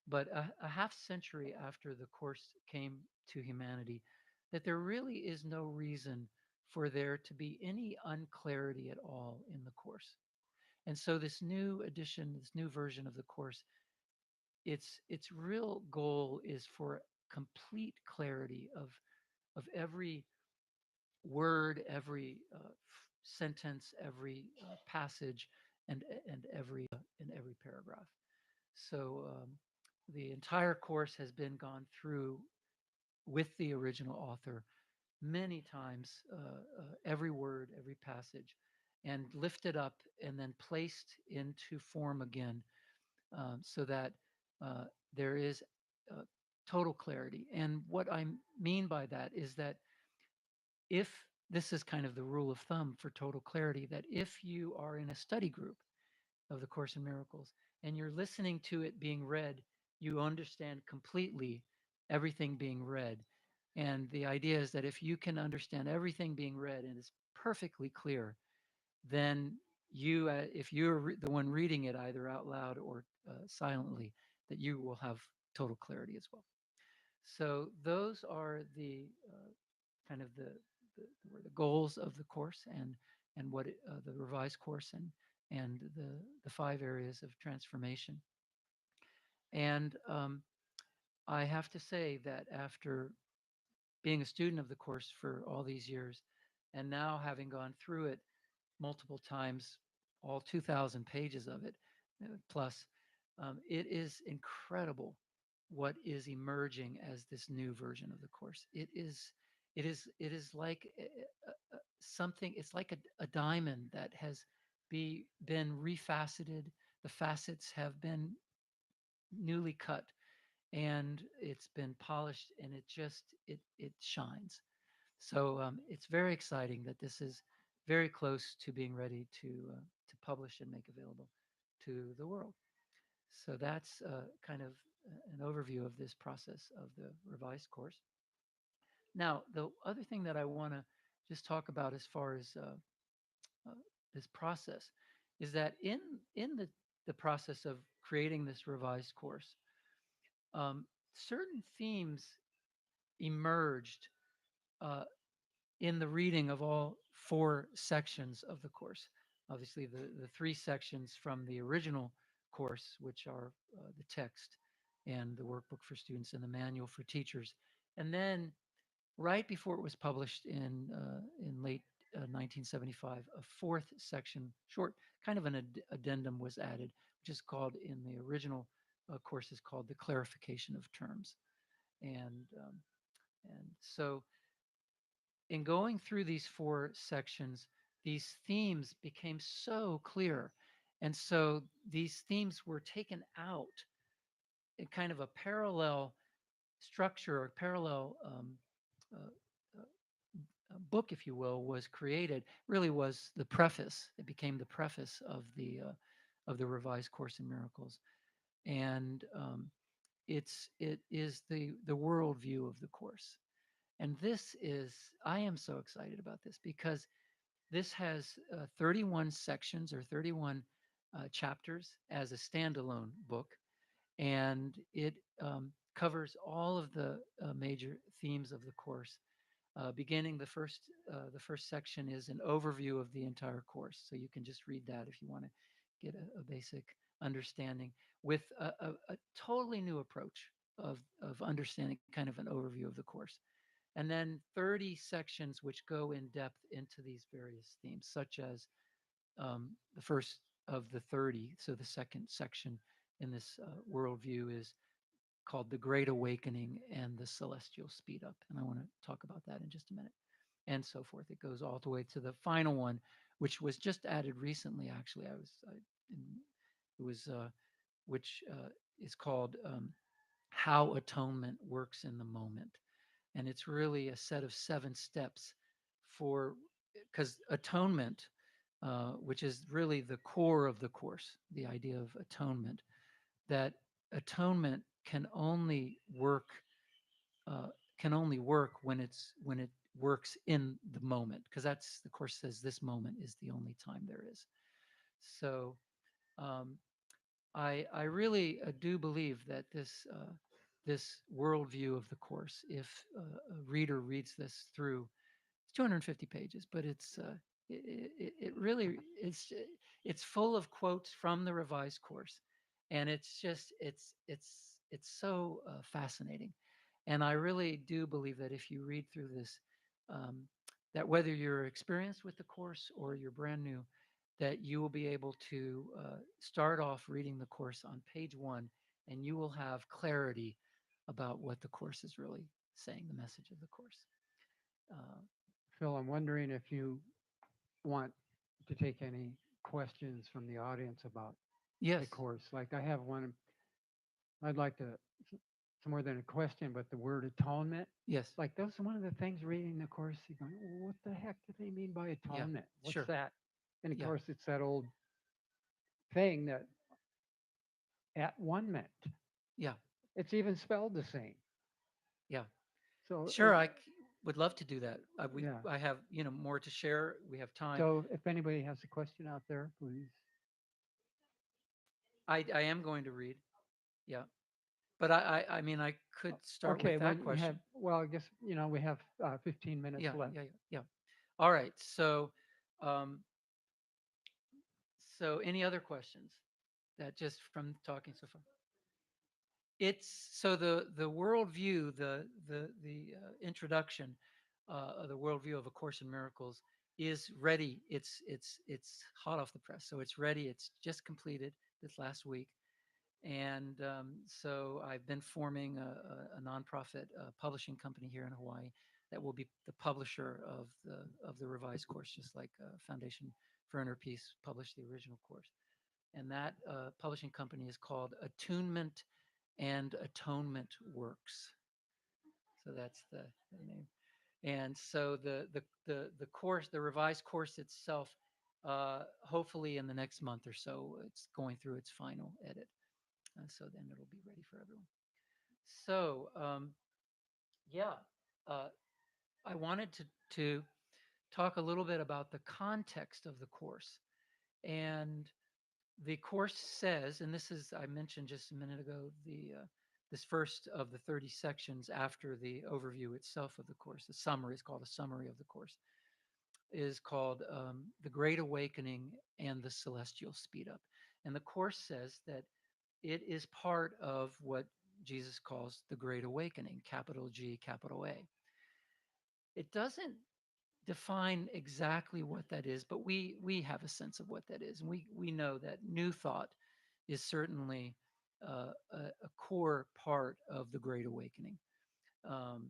but a half century after the course came to humanity, that there really is no reason for there to be any unclarity at all in the course. And so this new edition, this new version of the course, its real goal is for complete clarity of every word, every sentence, every passage, and every paragraph. So the entire course has been gone through with the original author many times, every word, every passage, and lifted up and then placed into form again, so that there is uh, total clarity. And what I mean by that is that if this is kind of the rule of thumb for total clarity, that if you are in a study group of the Course in Miracles and you're listening to it being read, you understand completely everything being read. And the idea is that if you can understand everything being read and it's perfectly clear, then if you're the one reading it either out loud or silently, that you will have total clarity as well. So those are the kind of the goals of the course, and what the revised course, and the five areas of transformation. And I have to say that after being a student of the course for all these years, and now having gone through it multiple times, all 2,000 pages of it plus, it is incredible what is emerging as this new version of the course. It is like something. It's like a diamond that has been refaceted. The facets have been newly cut, and it's been polished, and it shines. So it's very exciting that this is very close to being ready to publish and make available to the world. So that's kind of an overview of this process of the revised course. Now, the other thing that I want to just talk about as far as uh, this process is that in the process of creating this revised course, certain themes emerged uh, in the reading of all 4 sections of the course. Obviously, the 3 sections from the original course, which are the text and the workbook for students and the manual for teachers. And then right before it was published in late 1975, a 4th section, short, kind of an addendum was added, which is called in the original course is called the clarification of terms. And and so in going through these 4 sections, these themes became so clear. And so these themes were taken out in kind of a parallel structure or parallel uh, uh, book, if you will, was created. Really was the preface. It became the preface of the Revised Course in Miracles, and it is the worldview of the course. And this is I am so excited about this because this has 31 sections or 31 chapters as a standalone book, and it covers all of the major themes of the course. Beginning the first section is an overview of the entire course, so you can just read that if you want to get a basic understanding with a totally new approach of understanding, kind of an overview of the course. And then 30 sections which go in depth into these various themes, such as the first of the 30. So the second section in this worldview is called The Great Awakening and the Celestial Speed Up. And I want to talk about that in just a minute, and so forth. It goes all the way to the final one, which was just added recently, actually. It was, which is called How Atonement Works in the Moment. And it's really a set of 7 steps for, because atonement, which is really the core of the course, the idea of atonement, that atonement can only work uh, when it works in the moment, because that's the course says this moment is the only time there is. So um, I really do believe that this worldview of the course, if a reader reads this through, it's 250 pages, but it really it's full of quotes from the Revised Course, and it's just it's so fascinating. And I really do believe that if you read through this, um, that whether you're experienced with the course or you're brand new, that you will be able to start off reading the course on page 1, and you will have clarity about what the course is really saying, the message of the course. Uh, Phil, I'm wondering if you want to take any questions from the audience about yes. the course. Like I have one, I'd like to, it's more than a question, but the word atonement. Yes. Like that's one of the things reading the course, you're going, well, what the heck do they mean by Yeah. atonement? What's Sure. that? And of Yeah. course, it's that old thing that at one meant. Yeah. It's even spelled the same. Yeah. So Sure. Would love to do that. yeah. I have, more to share. We have time. So if anybody has a question out there, please. I am going to read. Yeah. But I mean, I could start Okay, with well, that we question. have, well, I guess, we have 15 minutes Yeah, left. yeah. All right. Um, so any other questions that just from talking so far? It's so the worldview, the introduction of the worldview of A Course in Miracles is ready. It's hot off the press, so it's ready. It's just completed this last week, and so I've been forming a nonprofit publishing company here in Hawaii that will be the publisher of the revised course, just like Foundation for Inner Peace published the original course. And that publishing company is called Attunement and Atonement Works. So that's the name. And so the course, the revised course itself, hopefully in the next month or so, it's going through its final edit. So then it'll be ready for everyone. So yeah, uh, I wanted to talk a little bit about the context of the course. And the course says, and this is, I mentioned just a minute ago, this first of the 30 sections after the overview itself of the course, the summary is called a summary of the course, is called The Great Awakening and the Celestial Speed Up. And the course says that it is part of what Jesus calls the Great Awakening, capital G, capital A. It doesn't define exactly what that is, but we have a sense of what that is. And we know that new thought is certainly a core part of the Great Awakening. Um,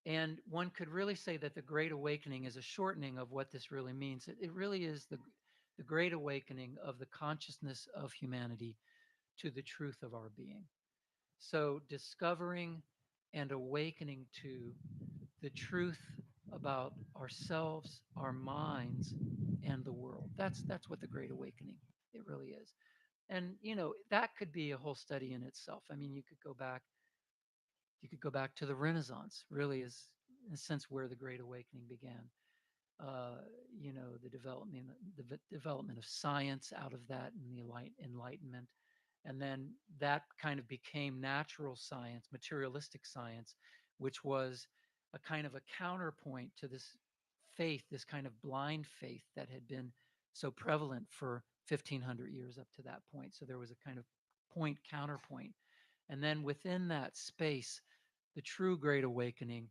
and one could really say that the Great Awakening is a shortening of what this really means. It really is the Great Awakening of the consciousness of humanity to the truth of our being. So discovering and awakening to the truth about ourselves, our minds, and the world. That's what the Great Awakening it really is. And that could be a whole study in itself. I mean, you could go back to the Renaissance. Really, is in a sense where the Great Awakening began. Uh, the development of science out of that, and the Enlightenment, and then that kind of became natural science, materialistic science, which was a kind of a counterpoint to this faith, this kind of blind faith that had been so prevalent for 1500 years up to that point. So there was a kind of point counterpoint. And then within that space, the true Great Awakening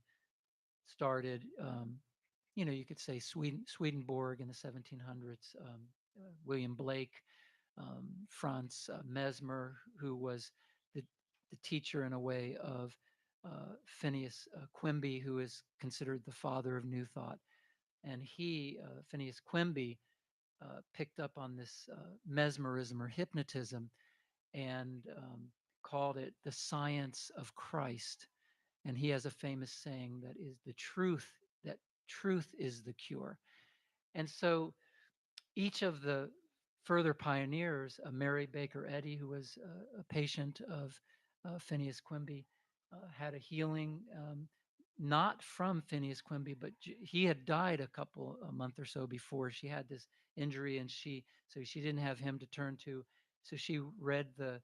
started. You could say Swedenborg in the 1700s, William Blake, Franz Mesmer, who was the, the teacher in a way of Phineas Quimby, who is considered the father of New Thought. And Phineas Quimby, picked up on this mesmerism or hypnotism and called it the science of Christ. And he has a famous saying that is that truth is the cure. And so each of the further pioneers, Mary Baker Eddy, who was a patient of Phineas Quimby, had a healing, not from Phineas Quimby, but he had died a month or so before. She had this injury, and so she didn't have him to turn to. So she read the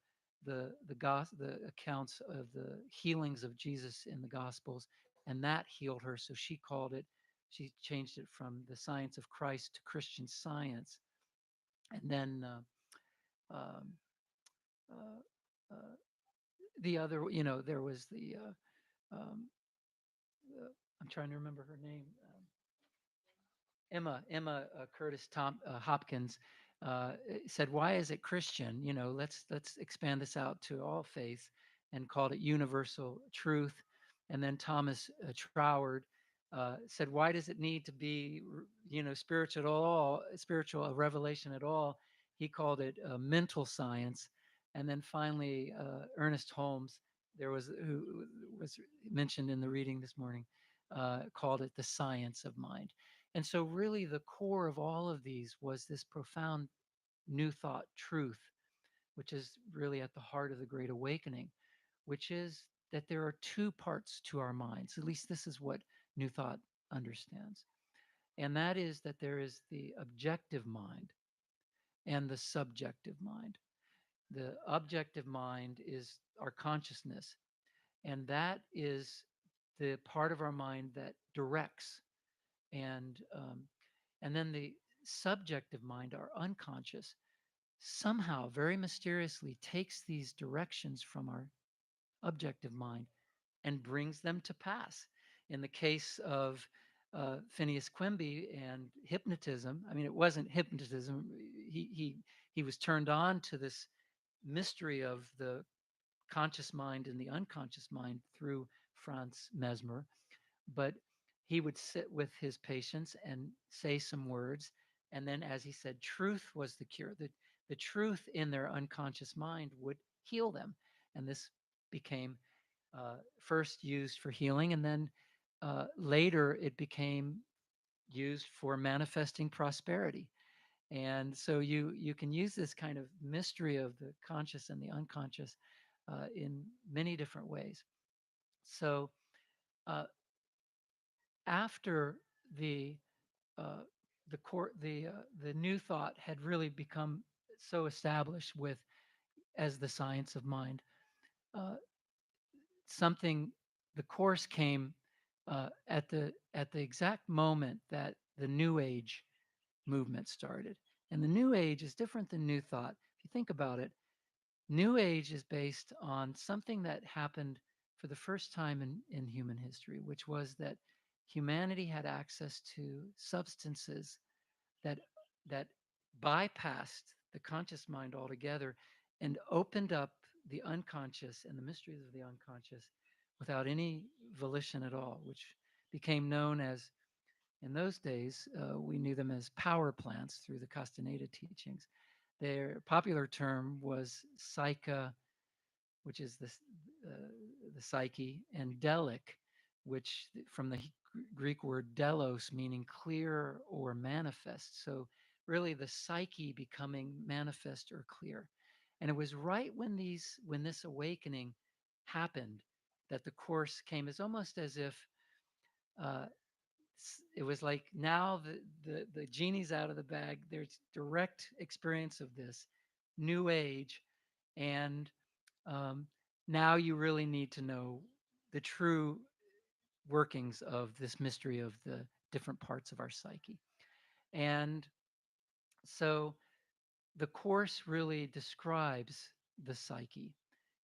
accounts of the healings of Jesus in the Gospels, and that healed her. So she changed it from the science of Christ to Christian Science. And then um, uh, uh, the other, there was um, I'm trying to remember her name. Emma Curtis Hopkins said, "Why is it Christian? Let's expand this out to all faiths," and called it universal truth. And then Thomas Troward said, "Why does it need to be, spiritual at all? Spiritual, a revelation at all?" He called it mental science. And then finally, Ernest Holmes, who was mentioned in the reading this morning, called it the science of mind. And so, really, the core of all of these was this profound new thought truth, which is really at the heart of the Great Awakening, which is that there are two parts to our minds. At least this is what New Thought understands. And that is that there is the objective mind and the subjective mind. The objective mind is our consciousness, and that is the part of our mind that directs and then the subjective mind, our unconscious, somehow very mysteriously takes these directions from our objective mind and brings them to pass. In the case of Phineas Quimby and hypnotism, I mean, it wasn't hypnotism. He was turned on to this mystery of the conscious mind and the unconscious mind through Franz Mesmer, but he would sit with his patients and say some words. And then, as he said, truth was the cure. The truth in their unconscious mind would heal them. And this became first used for healing. And then later it became used for manifesting prosperity. And so you can use this kind of mystery of the conscious and the unconscious in many different ways. So uh, after the the new thought had really become so established with as the science of mind, uh, something. The course came at the exact moment that the New Age movement started, and the New Age is different than New Thought. If you think about it, New Age is based on something that happened for the first time in human history, which was that humanity had access to substances that that bypassed the conscious mind altogether and opened up the unconscious and the mysteries of the unconscious without any volition at all, which became known as, in those days, we knew them as power plants through the Castaneda teachings. Their popular term was psyche, which is the psyche, and delic, which from the Greek word delos, meaning clear or manifest. So really the psyche becoming manifest or clear. And it was right when this awakening happened that the course came. It's almost as if uh, it was like now the genie's out of the bag. There's direct experience of this new age, and um, now you really need to know the true workings of this mystery of the different parts of our psyche. And so the course really describes the psyche.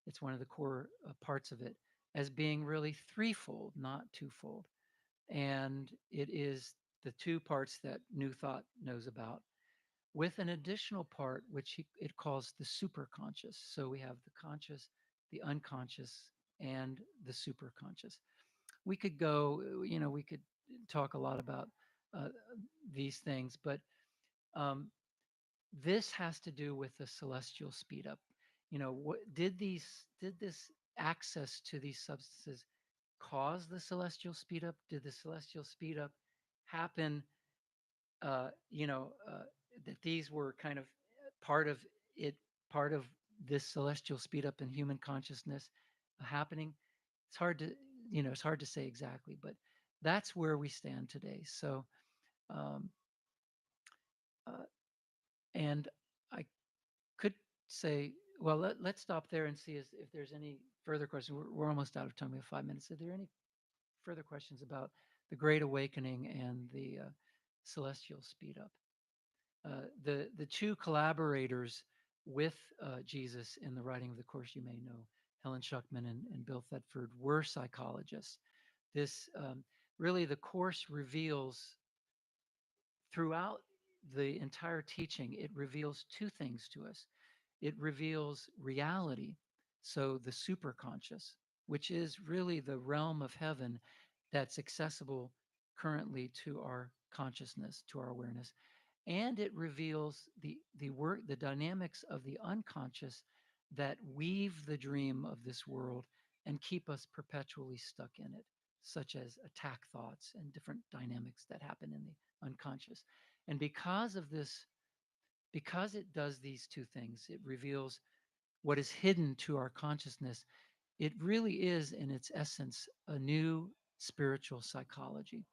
It's one of the core parts of it as being really threefold, not twofold. And it is the two parts that New Thought knows about, with an additional part which it calls the superconscious. So we have the conscious, the unconscious, and the superconscious. We could go, we could talk a lot about uh, these things, but um, this has to do with the celestial speed up. What did this access to these substances cause the celestial speed up? Did the celestial speed up happen? Uh, you know, uh, that these were kind of part of it, part of this celestial speed up in human consciousness happening. It's hard to, it's hard to say exactly, but that's where we stand today. So, um, uh, and I could say, well, let's stop there and see if there's any further questions. We're almost out of time. We have 5 minutes. Are there any further questions about the Great Awakening and the celestial speed up? The two collaborators with Jesus in the writing of the Course, you may know, Helen Schuckman and Bill Thetford, were psychologists. This really, the Course reveals throughout the entire teaching, it reveals two things to us. It reveals reality, so the superconscious, which is really the realm of heaven that's accessible currently to our consciousness, to our awareness. And it reveals the dynamics of the unconscious that weave the dream of this world and keep us perpetually stuck in it, such as attack thoughts and different dynamics that happen in the unconscious. And because of this, because it does these two things, it reveals what is hidden to our consciousness. It really is, in its essence, a new spiritual psychology.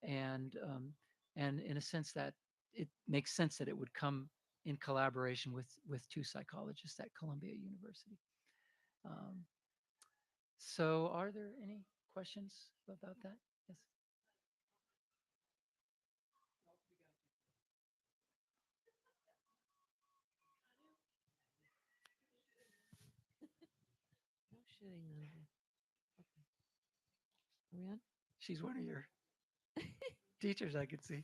And in a sense that it makes sense that it would come in collaboration with two psychologists at Columbia University. Um, so, are there any questions about that? Yes. No shitting on me. Okay. Are we on? She's one of your teachers, I could see.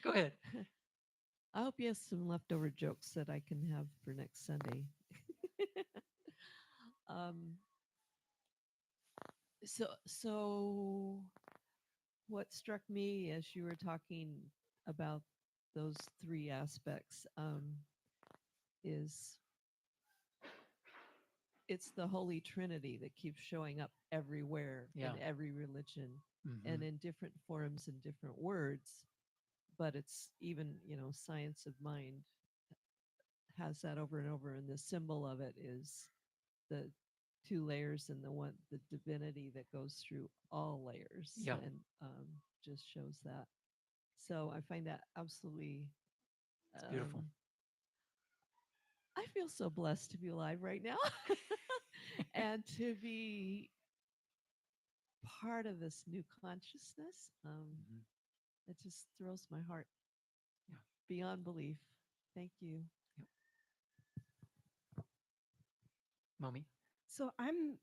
Go ahead. I hope you have some leftover jokes that I can have for next Sunday. um, so what struck me as you were talking about those three aspects is it's the Holy Trinity that keeps showing up everywhere Yeah. in every religion and Mhm. in different forms and different words. But it's even, science of mind has that over and over. And the symbol of it is the two layers and the divinity that goes through all layers Yeah. and just shows that. So I find that absolutely It's beautiful. I feel so blessed to be alive right now and to be part of this new consciousness. Mhm. It just thrills my heart Yeah. beyond belief. Thank you. Yep. Mommy. So I'm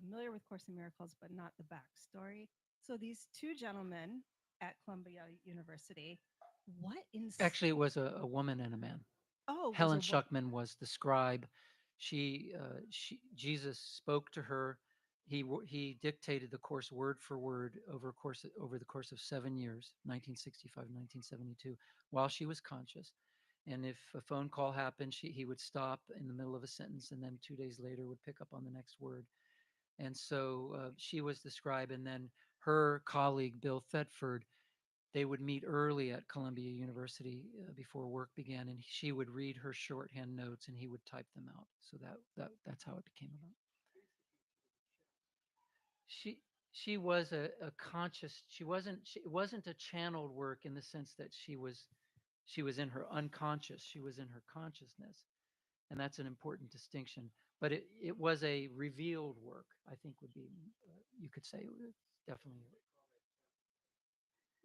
familiar with Course in Miracles, but not the backstory. So these two gentlemen at Columbia University, what in Actually, it was a woman and a man. oh was Helen a wo- Schuckman was the scribe. Jesus spoke to her. He dictated the course word for word over the course of 7 years, 1965, 1972, while she was conscious. And if a phone call happened, he would stop in the middle of a sentence, and then 2 days later would pick up on the next word. And so she was the scribe, and then her colleague Bill Thetford, they would meet early at Columbia University before work began, and she would read her shorthand notes, and he would type them out. So that's how it became about. She she was a conscious. It wasn't a channeled work in the sense that she was in her unconscious. She was in her consciousness, and that's an important distinction. But it was a revealed work. I think would be you could say definitely.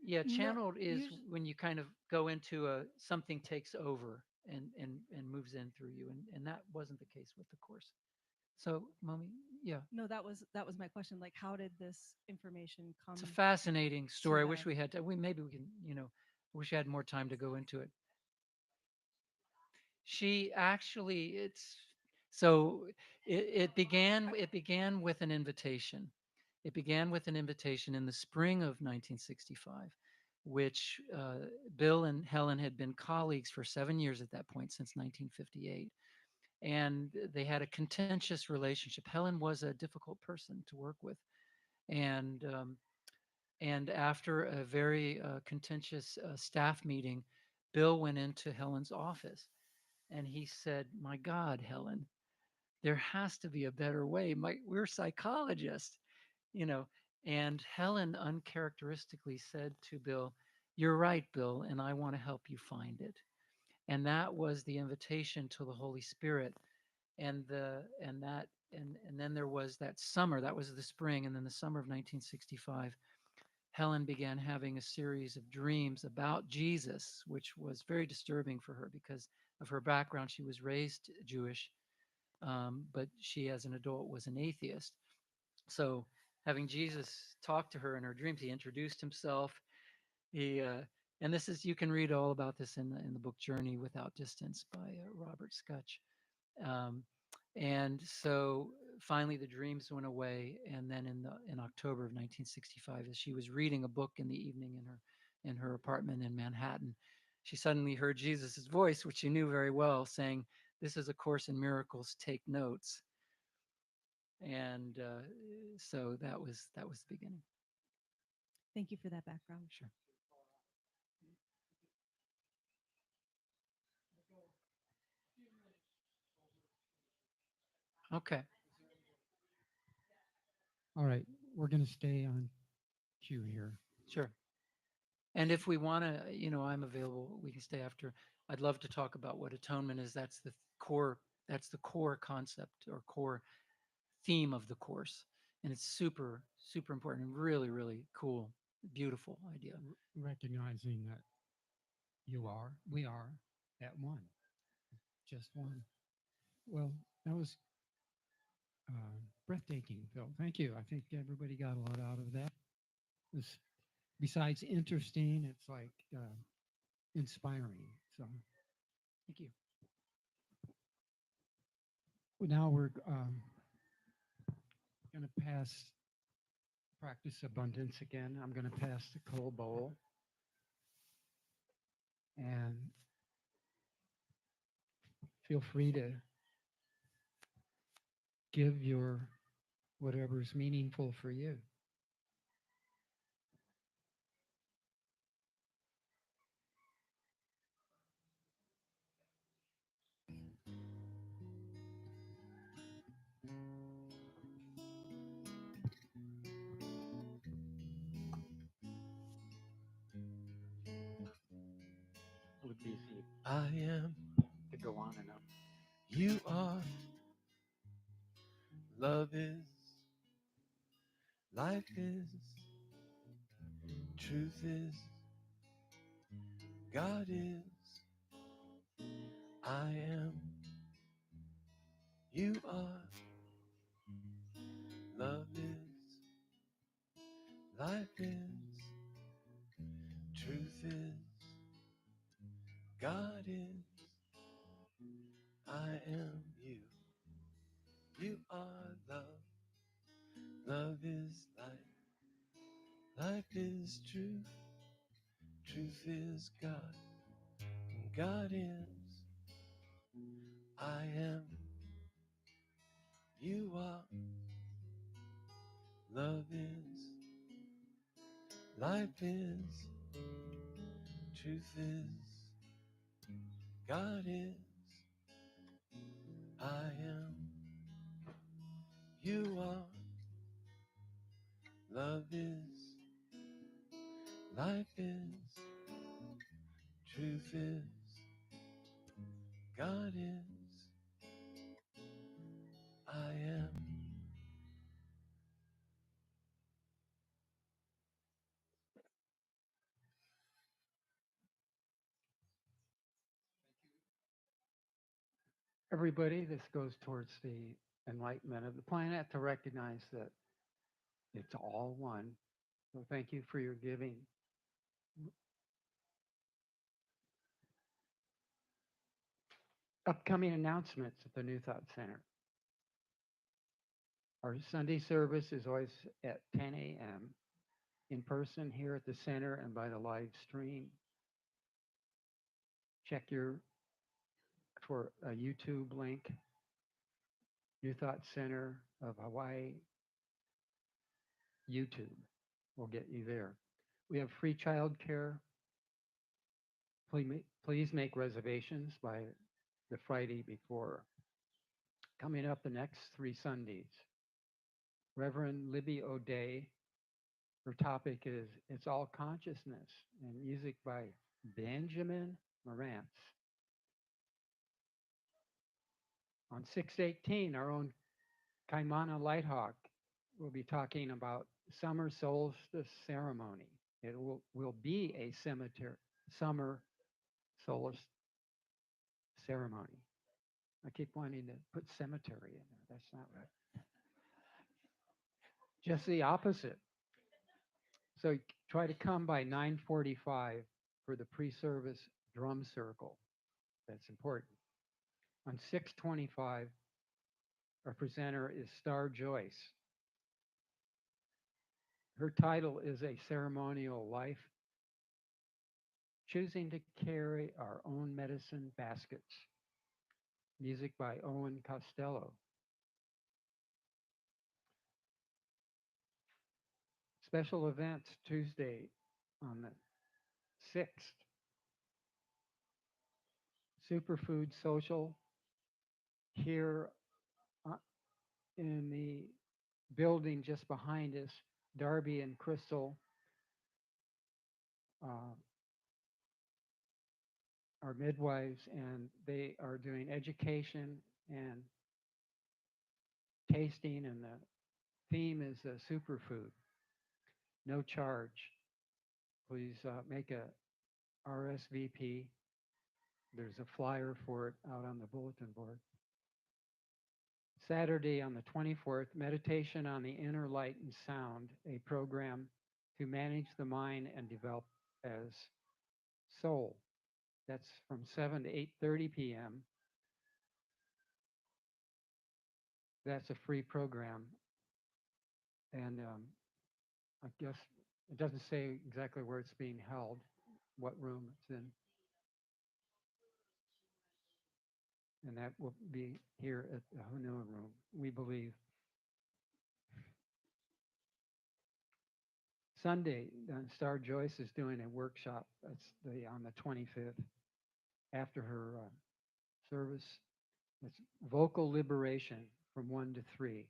Yeah, no channeled is usually when you kind of go into a something takes over and moves in through you, and that wasn't the case with the course. So, mommy, yeah, no that was my question. Like, how did this information it's a come fascinating to story. I wish them? we had to, we maybe we can, wish I had more time to go into it. She actually, it's so it began with an invitation. It began with an invitation in the spring of 1965, which Bill and Helen had been colleagues for 7 years at that point, since 1958. And they had a contentious relationship. Helen was a difficult person to work with. And after a very contentious staff meeting, Bill went into Helen's office and he said, "My God, Helen, there has to be a better way. We're psychologists, you know." And Helen uncharacteristically said to Bill, "You're right, Bill, and I want to help you find it." And that was the invitation to the Holy Spirit. And then there was that summer, that was the spring, and then the summer of 1965, Helen began having a series of dreams about Jesus, which was very disturbing for her because of her background. She was raised Jewish, but she, as an adult, was an atheist. So, having Jesus talk to her in her dreams, he introduced himself. He and this is, you can read all about this in the book Journey Without Distance by Robert Scutch. Um, and so finally the dreams went away, and then in October of 1965, as she was reading a book in the evening in her apartment in Manhattan, she suddenly heard Jesus's voice, which she knew very well, saying, "This is a Course in Miracles. Take notes." And so that was the beginning. Thank you for that background. Sure. Okay. All right, we're going to stay on cue here. Sure. And if we want to, I'm available. We can stay after. I'd love to talk about what atonement is. That's the core concept or core theme of the course. And it's super, super important and really, really cool, beautiful idea. Recognizing that we are at one, just one. Well, that was breathtaking, Phil. Thank you. I think everybody got a lot out of that. It was, besides interesting, it's like inspiring. So Thank you. now we're going to practice abundance again. I'm going to pass the cold bowl. And feel free to give your whatever's meaningful for you. It would be easy I am to go on and on. You are. Love is. Life is. Truth is. God is. I am. You are. Love is. Life is. Truth is. God is. I am you. You are love. Love is life. Life is truth. Truth is God. And God is. I am. You are. Love is. Life is. Truth is. God is. I am. You are. Love is. Life is. Truth is. God is. I am. Everybody, this goes towards the enlightenment of the planet to recognize that it's all one. So thank you for your giving. Upcoming announcements at the New Thought Center. Our Sunday service is always at 10 a.m. in person here at the center and by the live stream. Check for a YouTube link. New Thought Center of Hawaii YouTube will get you there. We have free childcare. Please make reservations by the Friday before. Coming up the next 3 Sundays, Reverend Libby O'Day. Her topic is It's All Consciousness, and music by Benjamin Morantz. On 6/18, our own Kaimana Lighthawk will be talking about summer solstice ceremony. It will be a summer solstice ceremony. I keep wanting to put cemetery in there. That's not right. Just the opposite. So try to come by 9:45 for the pre-service drum circle. That's important. On 6/25, our presenter is Star Joyce. Her title is A Ceremonial Life, Choosing to Carry Our Own Medicine Baskets. Music by Owen Costello. Special events Tuesday on the 6th. Superfood Social here in the building just behind us. Darby and Crystal are midwives, and they are doing education and tasting, and the theme is superfood. No charge. Please make a RSVP. There's a flyer for it out on the bulletin board. Saturday on the 24th, Meditation on the Inner Light and Sound, a program to manage the mind and develop as soul. That's from 7 to 8:30 p.m. That's a free program. And I guess it doesn't say exactly where it's being held, what room it's in. And that will be here at the Hunua room, we believe. Sunday, Star Joyce is doing a workshop. That's on the 25th after her service. It's vocal liberation from 1 to 3.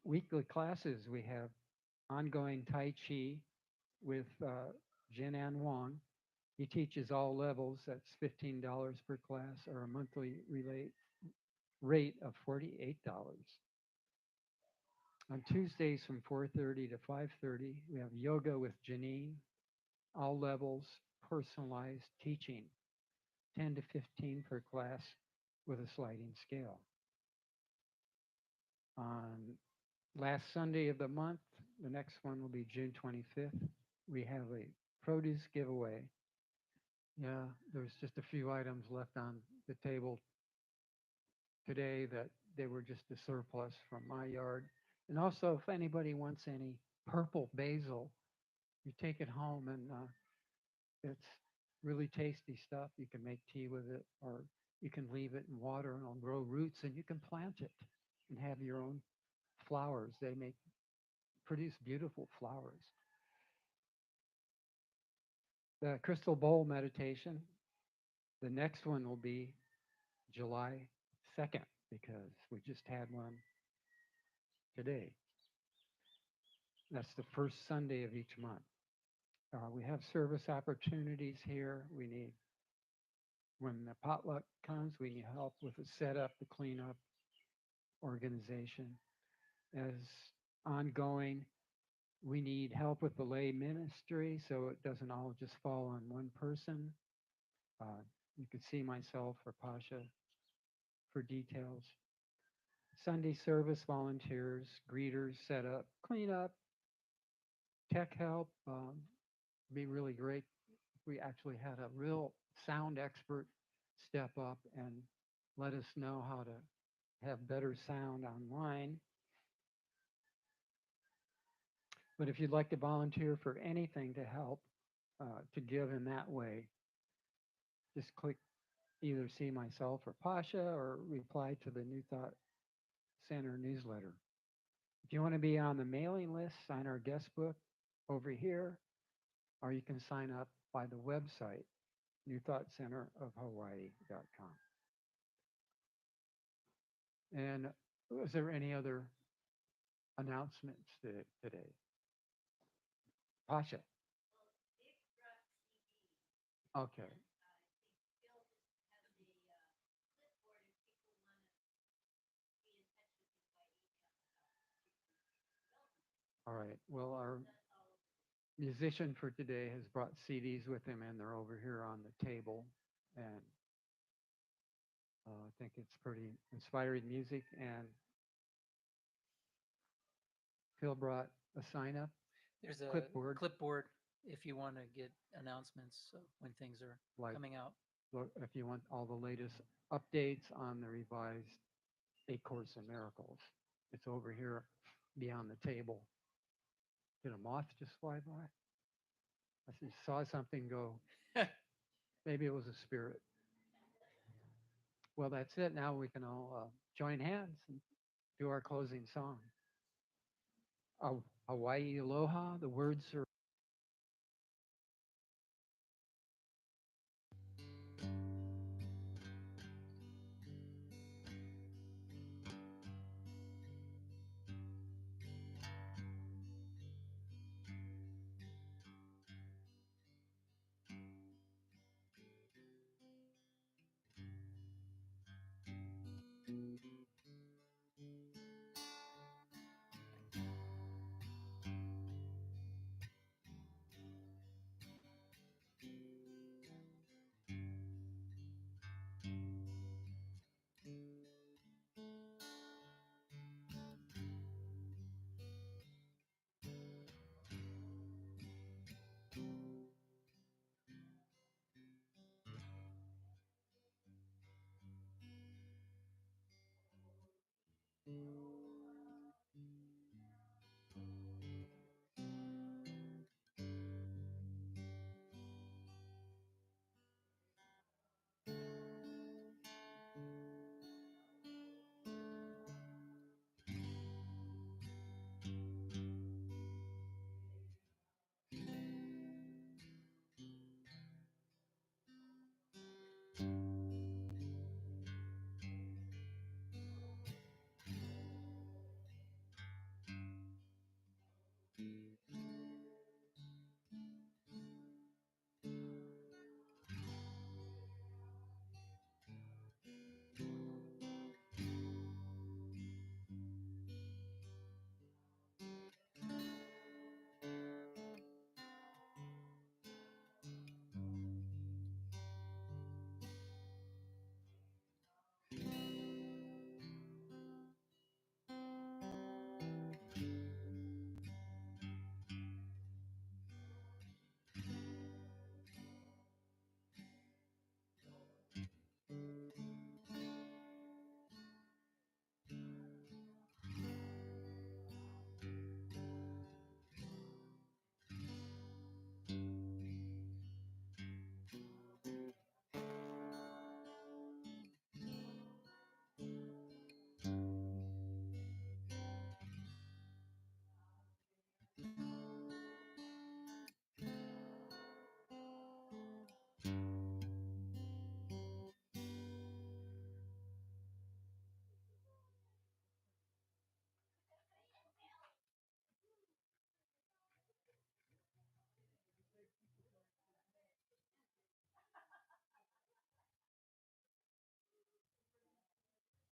Weekly classes, we have ongoing Tai Chi with Jin An Wong He teaches all levels. That's $15 per class or a monthly rate of $48. On Tuesdays from 4:30 to 5:30, we have yoga with Janine, all levels, personalized teaching, 10 to 15 per class with a sliding scale. On last Sunday of the month, the next one will be June 25th. We have a produce giveaway. Yeah, there's just a few items left on the table today that they were just a surplus from my yard. And also, if anybody wants any purple basil, you take it home and it's really tasty stuff. You can make tea with it, or you can leave it in water and it'll grow roots, and you can plant it and have your own flowers. They produce beautiful flowers. The crystal bowl meditation, the next one will be July 2nd because we just had one today. That's the first Sunday of each month. We have service opportunities here. When the potluck comes, we need help with the setup, the cleanup, organization. As ongoing, we need help with the lay ministry so it doesn't all just fall on one person. You can see myself or Pasha for details. Sunday service volunteers, greeters, setup, cleanup, tech help. Be really great if we actually had a real sound expert step up and let us know how to have better sound online. But if you'd like to volunteer for anything to help, to give in that way, just click either see myself or Pasha or reply to the New Thought Center newsletter. If you want to be on the mailing list, sign our guest book over here, or you can sign up by the website, newthoughtcenterofhawaii.com. And was there any other announcements today? Pasha. Okay. All right. Well, our musician for today has brought CDs with him, and they're over here on the table. And I think it's pretty inspiring music. And Phil brought a sign up. There's a clipboard if you want to get announcements when things are coming out. If you want all the latest updates on the revised A Course in Miracles. It's over here beyond the table. Did a moth just fly by? I just saw something go. Maybe it was a spirit. Well, that's it. Now we can all join hands and do our closing song. Hawaii Aloha. The words are